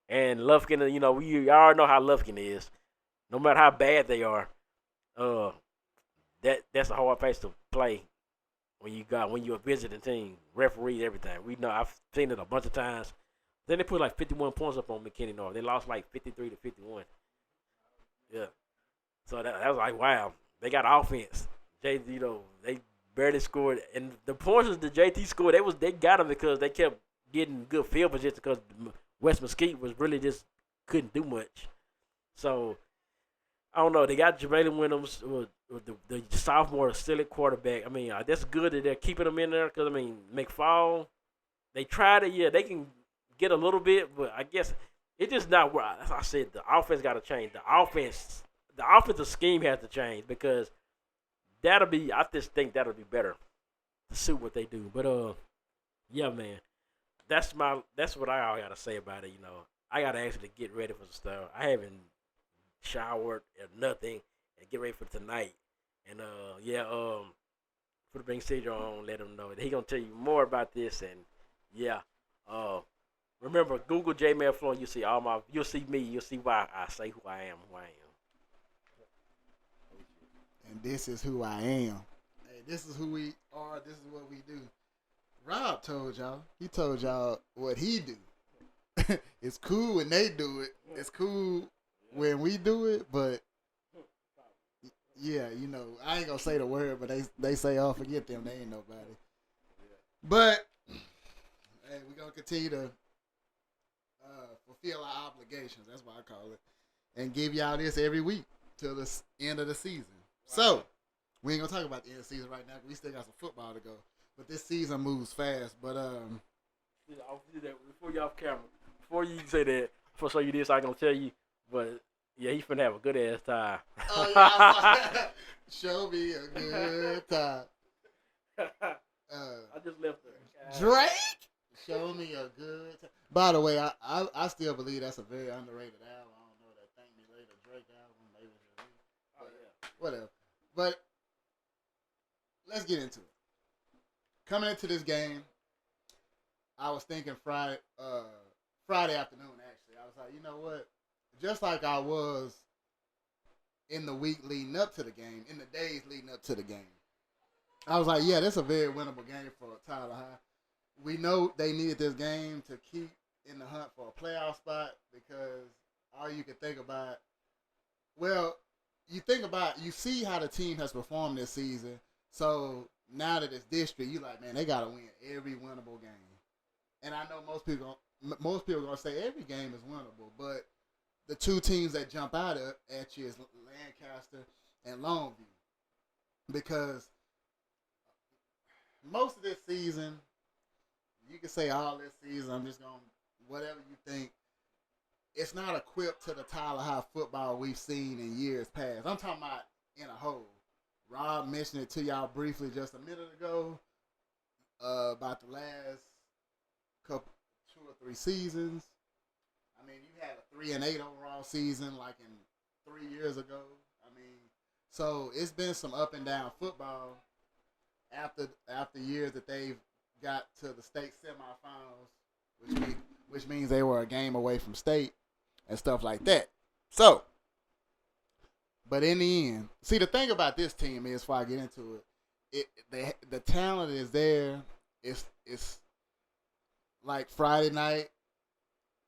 And Lufkin, you know, we all know how Lufkin is. No matter how bad they are, that's a hard place to play when you're a visiting team, referee, everything. We know I've seen it a bunch of times. Then they put like 51 points up on McKinney North. They lost like 53 to 51. Yeah. So that was like, wow. They got offense. You know, they barely scored. And the points that JT scored, they got them because they kept getting good field position because West Mesquite was really just couldn't do much. So, I don't know. They got Jmellflo Williams, the sophomore silly quarterback. I mean, that's good that they're keeping him in there because, I mean, McFall, they tried it. Yeah, they can get a little bit, but I guess it's just not where. As I said, the offense got to change. The offensive scheme has to change because I just think that'll be better to suit what they do. But yeah, man, that's what I all got to say about it. You know, I got to actually get ready for the stuff. I haven't showered or nothing and get ready for tonight. And for the bring Cedro on, let him know that he gonna tell you more about this. And yeah, remember Google Jmellflo and you'll see me, you'll see why I say who I am. And this is who I am. Hey, this is who we are. This is what we do. Rob told y'all. He told y'all what he do. It's cool when they do it. It's cool when we do it, but yeah, you know, I ain't gonna say the word, but they say, oh, forget them, they ain't nobody. But hey, we're gonna continue to fulfill our obligations. That's what I call it, and give y'all this every week till the end of the season. So we ain't gonna talk about the end of the season right now. We still got some football to go, but this season moves fast. But I'll do that before you off camera. Before you say that, before I show you this, I'm gonna tell you. But yeah, he's finna have a good ass time. Oh yeah, show me a good time. I just left her. Drake, show me a good time. By the way, I still believe that's a very underrated album. I don't know that Thank Me Later Drake album. Maybe it's a whatever. But let's get into it. Coming into this game, I was thinking Friday afternoon. Actually, I was like, you know what? Just like I was in the week leading up to the game, in the days leading up to the game. I was like, yeah, that's a very winnable game for Tyler High. We know they needed this game to keep in the hunt for a playoff spot because all you can think about, well, you see how the team has performed this season. So now that it's district, you like, man, they got to win every winnable game. And I know most people are gonna say every game is winnable, but the two teams that jump out at you is Lancaster and Longview because most of this season, you can say all this season, I'm just going to, whatever you think, it's not equipped to the Tyler High football we've seen in years past. I'm talking about in a whole. Rob mentioned it to y'all briefly just a minute ago about the last couple, 2 or 3 seasons. I mean, you had a 3-8 overall season like in 3 years ago. I mean, so it's been some up and down football after years that they've got to the state semifinals, which means they were a game away from state and stuff like that. So, but in the end, see the thing about this team is, before I get into the talent is there. It's like Friday night,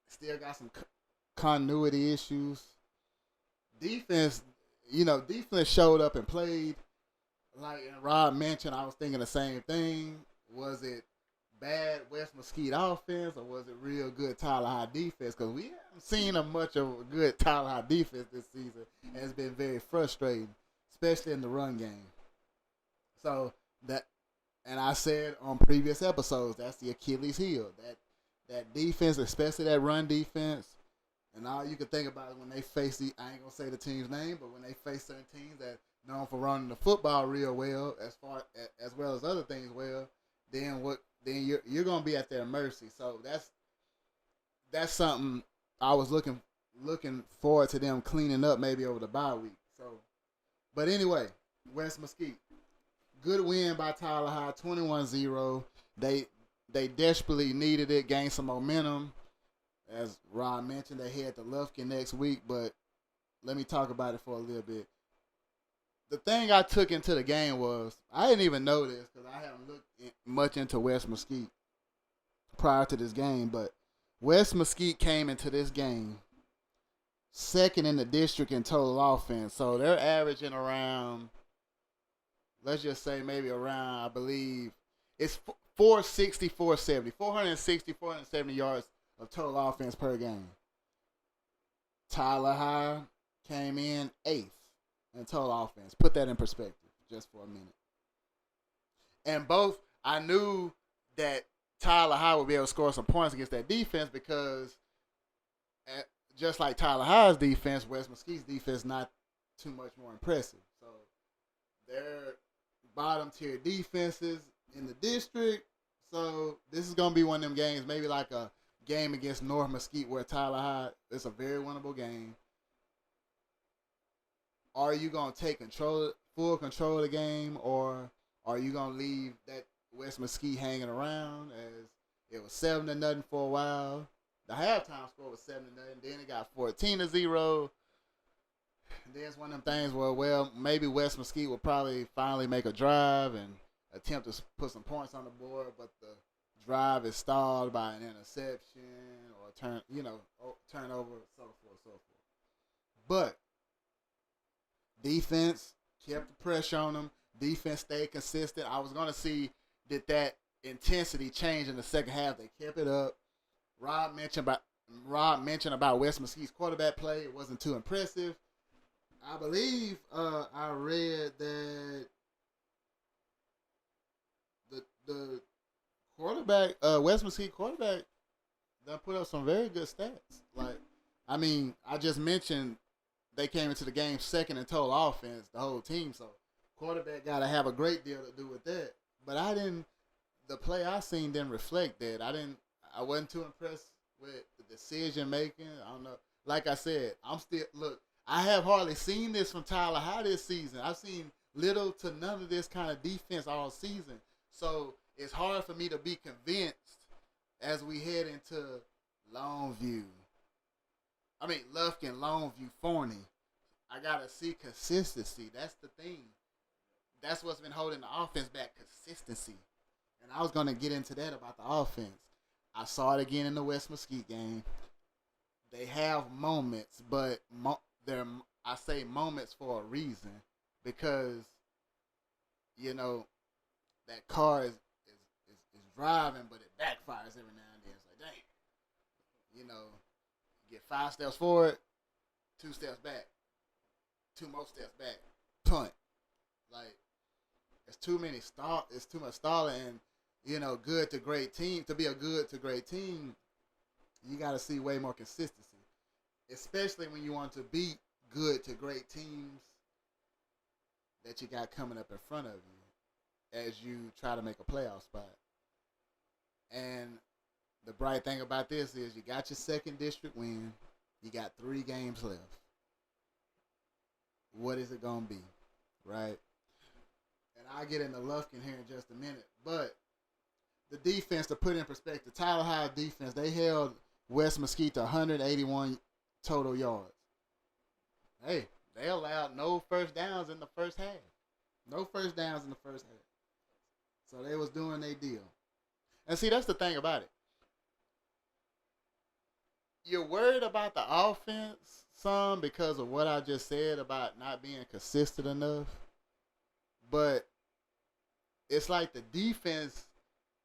still got some continuity issues. Defense showed up and played. Like Rob mentioned, I was thinking the same thing. Was it bad West Mesquite offense or was it real good Tyler High defense? Because we haven't seen much of a good Tyler High defense this season, and it's been very frustrating, especially in the run game. So and I said on previous episodes, that's the Achilles heel. That defense, especially that run defense, and all you can think about is when they face I ain't gonna say the team's name, but when they face certain teams that known for running the football real well, as well as other things well, then you're gonna be at their mercy. So that's something I was looking forward to them cleaning up maybe over the bye week. So, but anyway, West Mesquite, good win by Tyler High, 21-0. They desperately needed it, gained some momentum. As Ron mentioned, they head to Lufkin next week, but let me talk about it for a little bit. The thing I took into the game was, I didn't even know this because I haven't looked much into West Mesquite prior to this game, but West Mesquite came into this game second in the district in total offense. So they're averaging around, let's just say maybe around, I believe, it's 460, 470, 460, 470 yards of total offense per game. Tyler High came in 8th in total offense. Put that in perspective just for a minute. And both, I knew that Tyler High would be able to score some points against that defense because just like Tyler High's defense, West Mesquite's defense not too much more impressive. So they're bottom tier defenses in the district. So this is going to be one of them games, maybe like a game against North Mesquite where Tyler High, it's a very winnable game. Are you going to take full control of the game, or are you going to leave that West Mesquite hanging around as it was 7-0 for a while? The halftime score was 7-0. Then it got 14-0. Then it's one of them things where, well, maybe West Mesquite will probably finally make a drive and attempt to put some points on the board, but the drive is stalled by an interception or turnover, so forth. But defense kept the pressure on them. Defense stayed consistent. I was going to see did that intensity change in the second half. They kept it up. Rob mentioned about West Mesquite's quarterback play. It wasn't too impressive. I believe I read that the quarterback, West Mesquite quarterback, done put up some very good stats. Like, I mean, I just mentioned they came into the game second in total offense, the whole team. So quarterback got to have a great deal to do with that. But the play I seen didn't reflect that. I wasn't too impressed with the decision making. I don't know. Like I said, I have hardly seen this from Tyler High this season. I've seen little to none of this kind of defense all season. So it's hard for me to be convinced as we head into Lufkin, Longview, Forney. I gotta see consistency. That's the thing. That's what's been holding the offense back, consistency. And I was gonna get into that about the offense. I saw it again in the West Mesquite game. They have moments, but they're I say moments for a reason because you know that car is driving, but it backfires every now and then. It's like, dang, you know, you get 5 steps forward, 2 steps back, 2 more steps back, punt. Like it's too many stall. It's too much stalling, and you know, good to great team. To be a good to great team, you got to see way more consistency, especially when you want to beat good to great teams that you got coming up in front of you as you try to make a playoff spot. And the bright thing about this is you got your second district win. You got 3 games left. What is it going to be, right? And I'll get into Lufkin here in just a minute. But the defense, to put in perspective, Tyler High defense, they held West Mesquite to 181 total yards. Hey, they allowed no first downs in the first half. No first downs in the first half. So they was doing their deal. And see, that's the thing about it. You're worried about the offense some because of what I just said about not being consistent enough. But it's like the defense,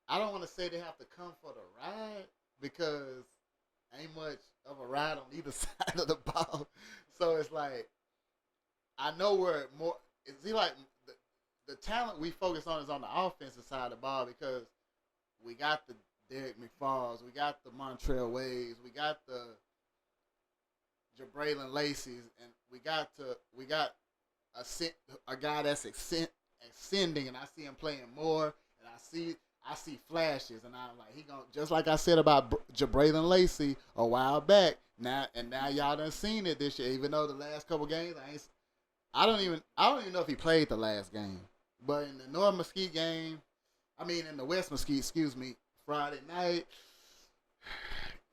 I don't want to say they have to come for the ride because ain't much of a ride on either side of the ball. So it's like, I know where more, it's like the talent we focus on is on the offensive side of the ball because we got the Derek McFalls, we got the Montrell Waves, we got the Jabraylon Lacey's, and we got a guy that's ascending, and I see him playing more, and I see flashes, and I'm like, he gonna, just like I said about Jabraylon Lacey a while back. Now y'all done seen it this year. Even though the last couple games, I don't even know if he played the last game. But in the North Mesquite game, in the West Mesquite, excuse me, Friday night,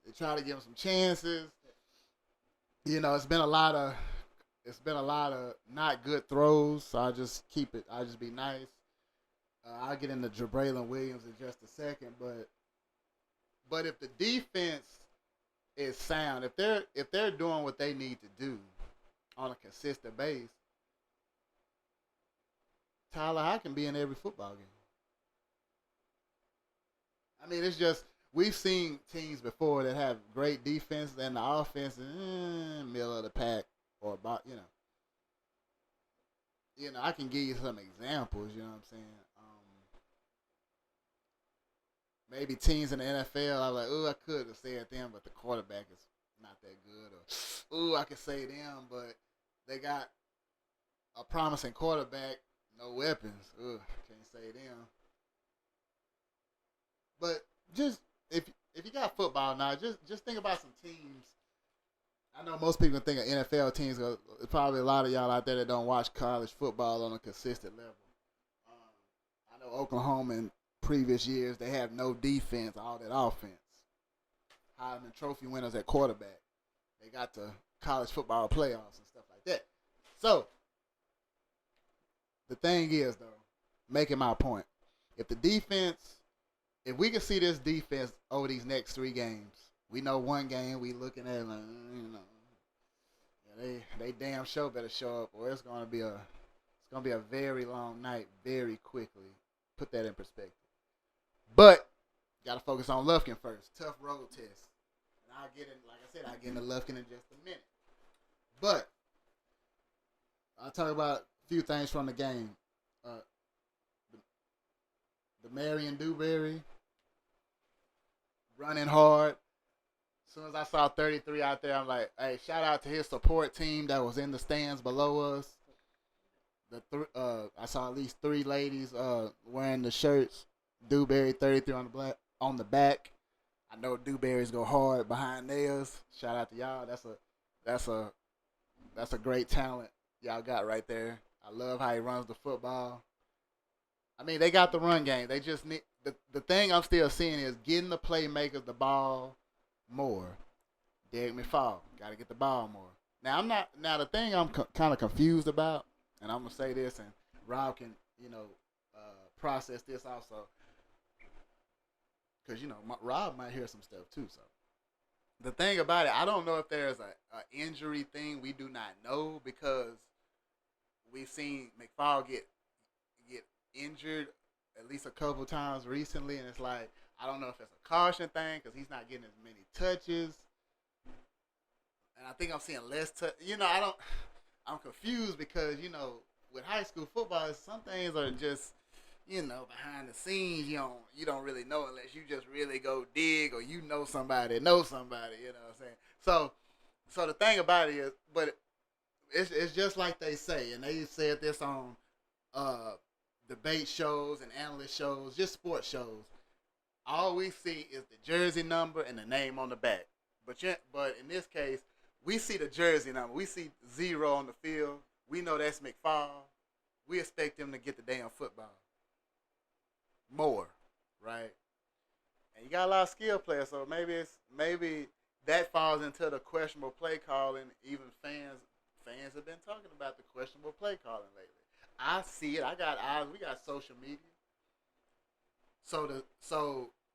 they try to give him some chances. You know, it's been a lot of not good throws. So I just be nice. I'll get into Jabraylon Williams in just a second, but if the defense is sound, if they're doing what they need to do on a consistent base, Tyler High can be in every football game. It's just we've seen teams before that have great defense and the offense is middle of the pack or about I can give you some examples. You know what I'm saying? Maybe teams in the NFL, I'm like, I could have said them, but the quarterback is not that good. Or, I could say them, but they got a promising quarterback, no weapons. Can't say them. But just if you got football now, just think about some teams. I know most people think of NFL teams. Probably a lot of y'all out there that don't watch college football on a consistent level. I know Oklahoma in previous years, they have no defense, all that offense. Heisman Trophy winners at quarterback. They got the college football playoffs and stuff like that. So, the thing is, though, making my point, if we can see this defense over these next 3 games, we know one game we looking at like, they damn sure better show up, or it's gonna be a very long night very quickly. Put that in perspective. But gotta focus on Lufkin first. Tough road test. And I'll get into Lufkin in just a minute. But I'll talk about a few things from the game. The Marion Dewberry running hard. As soon as I saw 33 out there, I'm like, hey, shout out to his support team that was in the stands below us. I saw at least 3 ladies wearing the shirts. Dewberry 33 on the back. I know Dewberries go hard behind theirs. Shout out to y'all. That's a great talent y'all got right there. I love how he runs the football. They got the run game. They just need the thing I'm still seeing is getting the playmakers the ball more. Derek McFall got to get the ball more. Now I'm not. Now the thing I'm kind of confused about, and I'm gonna say this, and Rob can process this also, because Rob might hear some stuff too. So the thing about it, I don't know if there's a injury thing we do not know because we've seen McFall get injured at least a couple times recently, and it's like I don't know if it's a caution thing because he's not getting as many touches, and I think I'm seeing less touch. I don't. I'm confused because with high school football, some things are just behind the scenes. You don't really know unless you just really go dig or somebody know somebody. You know what I'm saying? So the thing about it is, but it's just like they say, and they said this on uh, debate shows and analyst shows, just sports shows. All we see is the jersey number and the name on the back. But in this case, we see the jersey number. We see 0 on the field. We know that's McFall. We expect him to get the damn football more, right? And you got a lot of skill players, so maybe that falls into the questionable play calling. Even fans have been talking about the questionable play calling lately. I see it. I got eyes. We got social media. So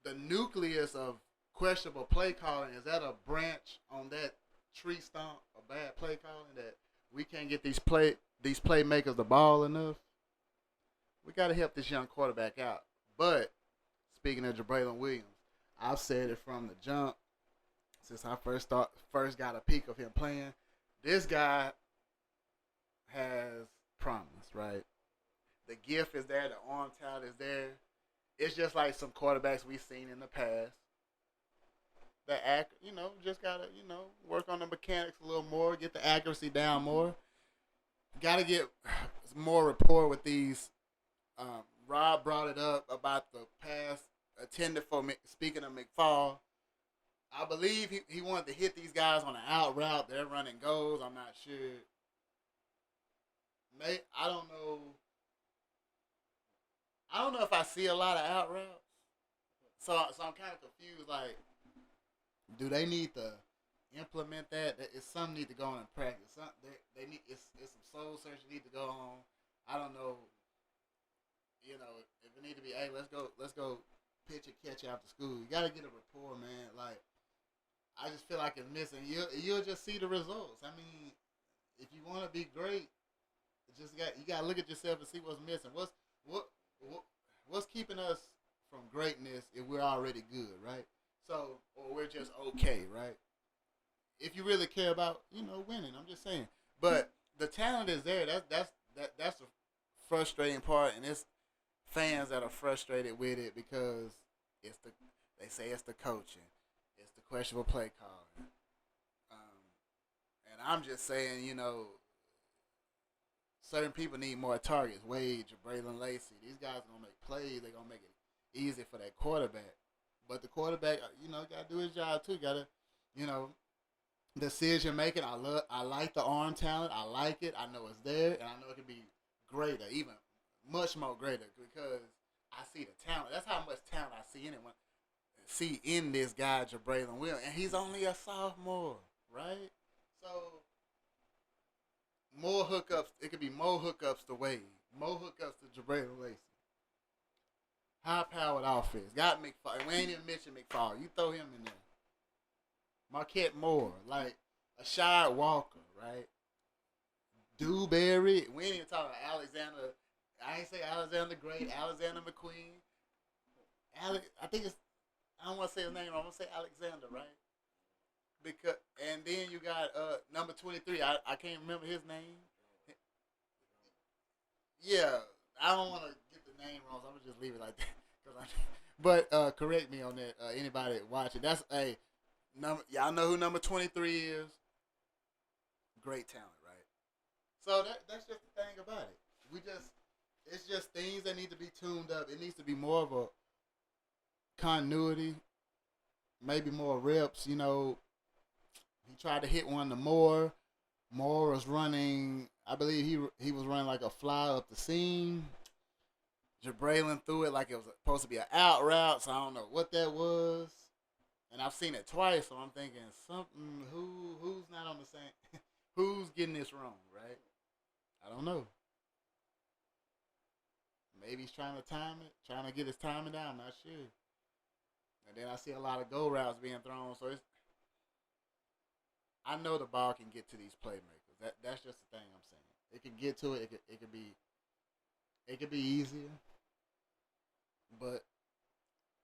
the nucleus of questionable play calling is that a branch on that tree stump of bad play calling that we can't get these playmakers the ball enough. We got to help this young quarterback out. But speaking of Jabraylon Williams, I've said it from the jump since I first got a peek of him playing. This guy has promise, right? The gift is there, the arm talent is there. It's just like some quarterbacks we've seen in the past. Just gotta, work on the mechanics a little more, get the accuracy down more. Gotta get more rapport with these. Rob brought it up about the pass attended for me. Speaking of McFall, I believe he wanted to hit these guys on an out route. They're running goals. I'm not sure. I don't know. I don't know if I see a lot of out routes. So I'm kind of confused. Like, do they need to implement that? It's something need to go on in practice. They need it's some soul searching need to go on. I don't know. If it need to be, hey, let's go pitch and catch after school. You gotta get a rapport, man. Like, I just feel like it's missing. You'll just see the results. I mean, if you want to be great, you gotta look at yourself and see what's missing. What's keeping us from greatness if we're already good, right? So, or we're just okay, right? If you really care about winning, I'm just saying. But the talent is there. That's the frustrating part, and it's fans that are frustrated with it because they say it's the coaching, it's the questionable play calling, and I'm just saying, certain people need more targets. Wade, Braylon Lacey, these guys are gonna make plays. They're gonna make it easy for that quarterback. But the quarterback, got to do his job too. Got to, you know, decision making. I like the arm talent. I like it. I know it's there, and I know it can be greater, even much more greater because I see the talent. That's how much talent I see in it. See in this guy, Jabraylon Williams, and he's only a sophomore, right? So more hookups. It could be more hookups to Wade, more hookups to Jabraylon Lacey. High-powered offense. Got McFall. We ain't even mentioned McFall. You throw him in there. Marquette Moore, like a Shad Walker, right? Dewberry. We ain't even talking about Alexander. I ain't say Alexander Great. Alexander McQueen. I think it's. I don't want to say his name. I want to say Alexander, right? Because and then you got number 23. I can't remember his name. Yeah, I don't want to get the name wrong, so I'm gonna just leave it like that. But correct me on that. Anybody watching? That's a number. Y'all know who number 23 is. Great talent, right? So that's just the thing about it. It's just things that need to be tuned up. It needs to be more of a continuity, maybe more reps. He tried to hit one to Moore. Moore was running. I believe he was running like a fly up the seam. Jabraylon threw it like it was supposed to be an out route, so I don't know what that was. And I've seen it twice, so I'm thinking something. Who's not on the same? Who's getting this wrong, right? I don't know. Maybe he's trying to time it, trying to get his timing down. I'm not sure. And then I see a lot of go routes being thrown. So I know the ball can get to these playmakers. That's just the thing I'm saying. It can get to it. It could be easier, but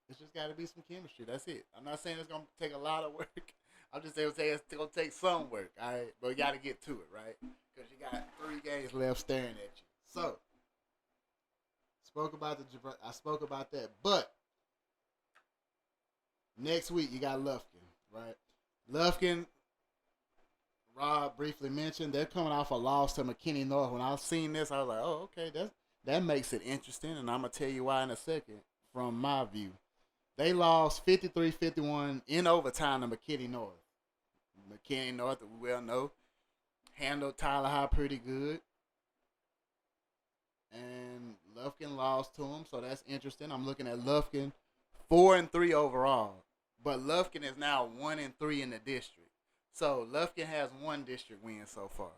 it's just got to be some chemistry. That's it. I'm not saying it's gonna take a lot of work. I'm just saying it's gonna take some work. All right, but we got to get to it, right? Because you got 3 games left staring at you. So I spoke about that, but next week you got Lufkin, right? Lufkin, Rob briefly mentioned they're coming off a loss to McKinney North. When I seen this, I was like, oh, okay, that makes it interesting, and I'm gonna tell you why in a second. From my view, they lost 53-51 in overtime to McKinney North. McKinney North, we well know, handled Tyler High pretty good, and Lufkin lost to him, so that's interesting. I'm looking at Lufkin 4-3 overall, but Lufkin is now 1-3 in the district. So Lufkin has 1 district win so far.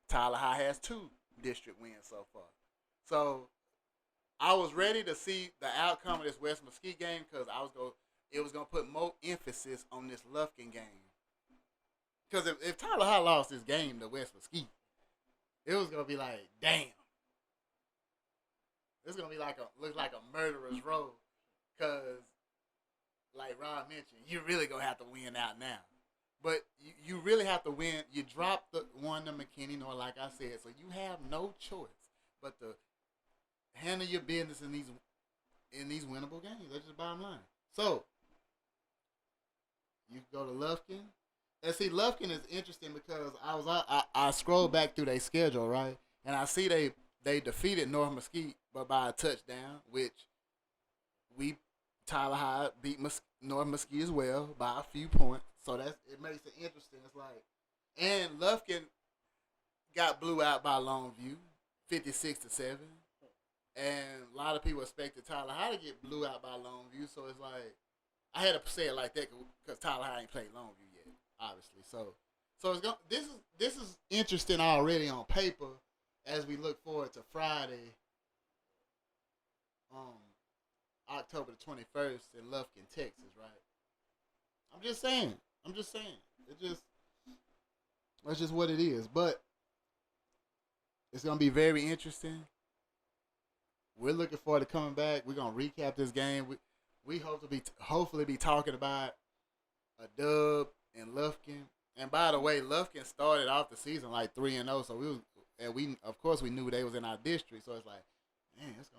Tyler High has 2 district wins so far. So I was ready to see the outcome of this West Mesquite game because it was gonna put more emphasis on this Lufkin game. Because if Tyler High lost this game to West Mesquite, it was gonna be like, damn. It's gonna be look like a murderer's row. Cause like Rob mentioned, you really gonna have to win out now. But you really have to win. You drop the one to McKinney, or like I said, so you have no choice but to handle your business in these winnable games. That's just bottom line. So you go to Lufkin. And see, Lufkin is interesting because I scrolled back through their schedule, right? And I see they defeated North Mesquite, but by a touchdown, which Tyler High beat North Mesquite as well by a few points. So it makes it interesting. It's like, and Lufkin got blew out by Longview, 56-7. And a lot of people expected Tyler High to get blew out by Longview. So it's like, I had to say it like that because Tyler High ain't played Longview yet, obviously. So this is interesting already on paper as we look forward to Friday, October the 21st in Lufkin, Texas, right? I'm just saying. That's just what it is. But it's gonna be very interesting. We're looking forward to coming back. We're gonna recap this game. We hope to hopefully be talking about a dub in Lufkin. And by the way, Lufkin started off the season like 3-0, so we of course we knew they was in our district. So it's like, man, that's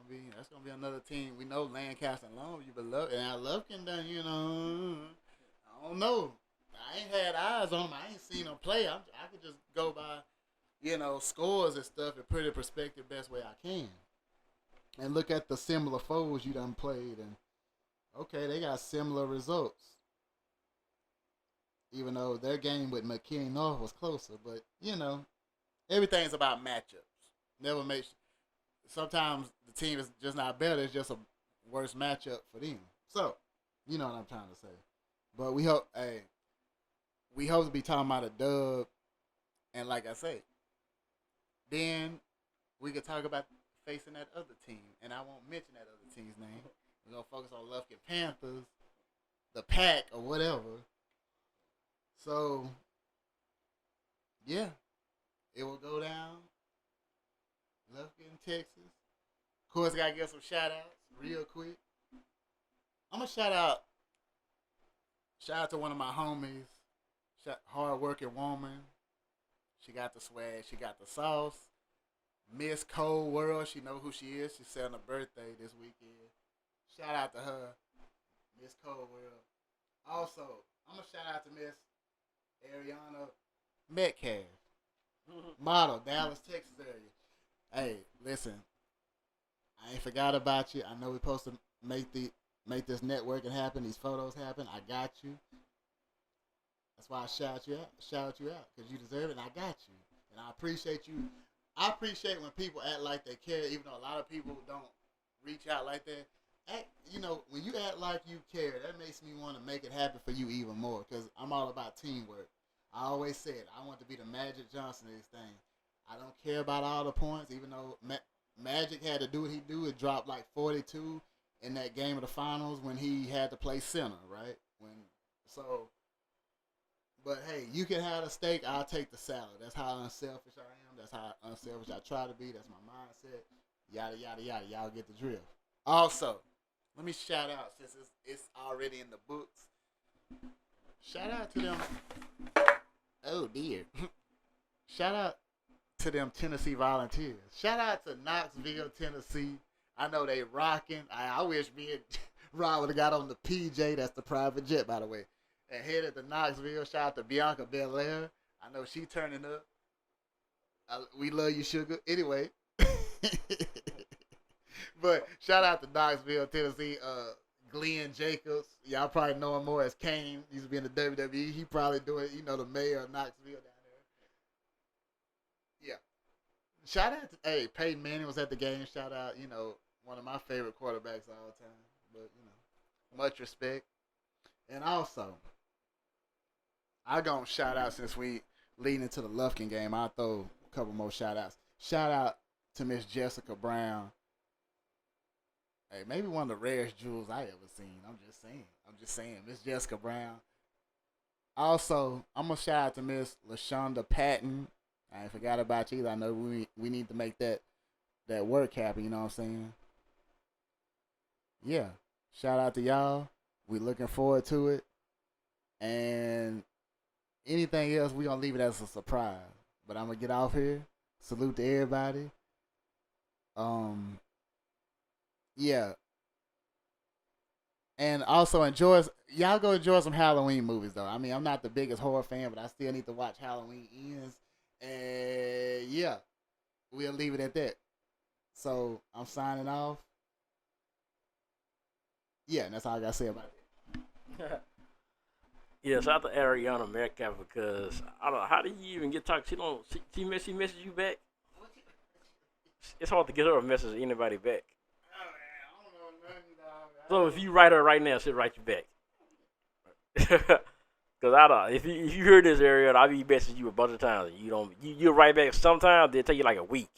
gonna be another team. We know Lancaster and Longview, but Lufkin done, I don't know. I ain't had eyes on him. I ain't seen him play. I could just go by, scores and stuff and put it in perspective best way I can. And look at the similar foes you done played, and okay, they got similar results. Even though their game with McKinney North was closer, but everything's about matchups. Never makes. Sometimes the team is just not better. It's just a worse matchup for them. So, you know what I'm trying to say. But we hope to be talking about a dub, and like I say, then we could talk about facing that other team, and I won't mention that other team's name. We're gonna focus on Lufkin Panthers, the Pack, or whatever. So, yeah, it will go down. Lufkin, Texas. Of course, I gotta give some shout outs real quick. I'm gonna shout out to one of my homies, hard working woman. She got the swag, she got the sauce. Miss Cold World, she know who she is. She's celebrating her birthday this weekend. Shout out to her, Miss Cold World. Also, I'm gonna shout out to Miss Ariana Metcalf, model, Dallas, Texas area. Hey, listen, I ain't forgot about you. I know we're supposed to make this networking happen, these photos happen. I got you. That's why I shout you out, because you deserve it, and I got you. And I appreciate you. I appreciate when people act like they care, even though a lot of people don't reach out like that. When you act like you care, that makes me want to make it happen for you even more, because I'm all about teamwork. I always said I want to be the Magic Johnson of this thing. I don't care about all the points, even though Magic had to do what he do. It dropped like 42 in that game of the finals when he had to play center, right? So, but hey, you can have a steak. I'll take the salad. That's how unselfish I am. That's how unselfish I try to be. That's my mindset. Yada yada yada. Y'all get the drill. Also, let me shout out since it's already in the books. Shout out to them. Oh dear. Shout out to them Tennessee Volunteers. Shout out to Knoxville, Tennessee. I know they rocking. I wish me and Rod would have got on the PJ. That's the private jet, by the way. And headed to Knoxville. Shout out to Bianca Belair. I know she turning up. We love you, sugar. Anyway. But shout out to Knoxville, Tennessee. Glenn Jacobs. Y'all probably know him more as Kane. He used to be in the WWE. He probably doing, the mayor of Knoxville down there. Yeah. Shout out to, Peyton Manning was at the game. Shout out, one of my favorite quarterbacks of all time. But, much respect. And also, I gonna shout out since we leading into the Lufkin game. I'll throw a couple more shout outs. Shout out to Miss Jessica Brown. Hey, maybe one of the rarest jewels I ever seen. I'm just saying. Miss Jessica Brown. Also, I'm going to shout out to Miss LaShonda Patton. I ain't forgot about you either. I know we need to make that work happen, you know what I'm saying? Yeah. Shout out to y'all. We looking forward to it. And anything else, we going to leave it as a surprise. But I'm going to get off here. Salute to everybody. Yeah. And also y'all go enjoy some Halloween movies though. I mean, I'm not the biggest horror fan, but I still need to watch Halloween Ends. And yeah, we'll leave it at that. So I'm signing off. Yeah, and that's all I gotta say about it. Yeah, shout out to Ariana Metcalf because I don't know how do you even get talked. She messaged you back. It's hard to get her a message to anybody back. So if you write her right now, she'll write you back. Cause I don't. If you hear this area, I'll be messaging you a bunch of times. You'll write back. Sometimes they'll take you like a week,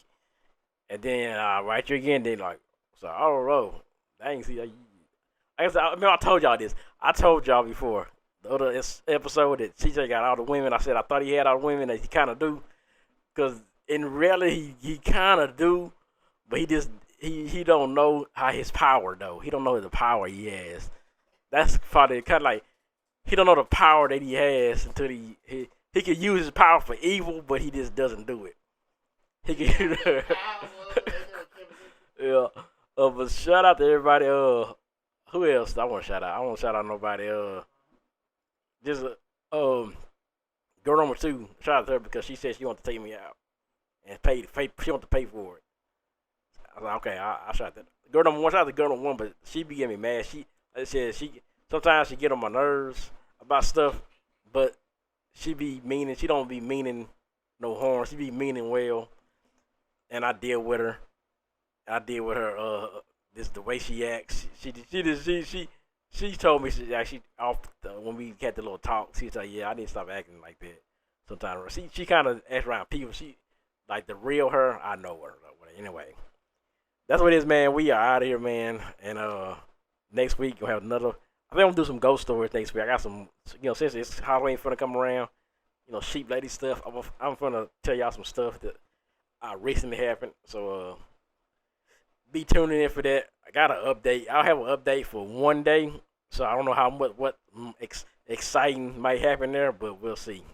and then I write you again. Then like, so I don't know. I ain't see. I told y'all this. I told y'all before the other episode that CJ got all the women. I said I thought he had all the women that he kind of do, cause in reality he kind of do, but he just. He don't know how his power though. He don't know the power he has. That's probably kind of like he don't know the power that he has until he can use his power for evil, but he just doesn't do it. He can. Yeah. But shout out to everybody. Who else I want to shout out? I won't shout out nobody. Just girl number 2. Shout out to her because she said she wanted to take me out and pay. She wanted to pay for it. I was like, okay, I'll shout that. Girl number 1, shout out to girl number 1, but she be getting me mad. Sometimes she get on my nerves about stuff, but she be meaning. She don't be meaning no harm. She be meaning well, and I deal with her. This the way she acts. She told me when we had the little talk. She said, yeah, I need to stop acting like that. Sometimes she kind of acts around people. She like the real her. I know her. Anyway. That's what it is, man. We are out of here, man. And next week we'll have another. I think I'm gonna do some ghost stories next week. I got some, since it's Halloween finna come around, sheep lady stuff. I'm finna tell y'all some stuff that recently happened. So be tuning in for that. I got an update. I'll have an update for one day. So I don't know what exciting might happen there, but we'll see.